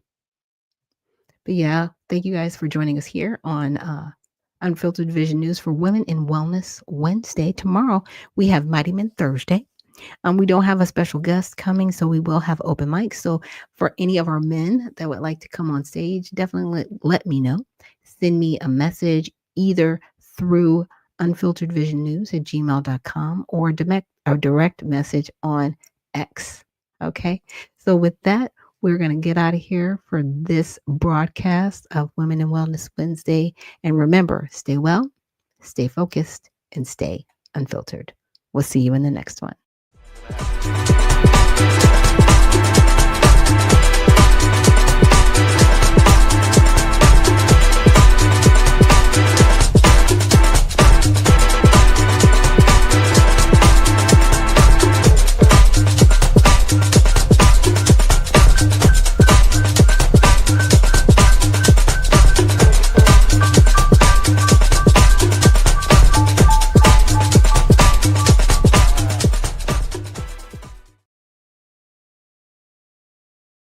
But yeah, thank you guys for joining us here on Unfiltered Vision News for Women in Wellness Wednesday. Tomorrow, we have Mighty Men Thursday. We don't have a special guest coming, so we will have open mics. So for any of our men that would like to come on stage, definitely let me know. Send me a message either through unfilteredvisionnews@gmail.com or a direct message on X. Okay. So with that, we're going to get out of here for this broadcast of Women in Wellness Wednesday. And remember, stay well, stay focused, and stay unfiltered. We'll see you in the next one.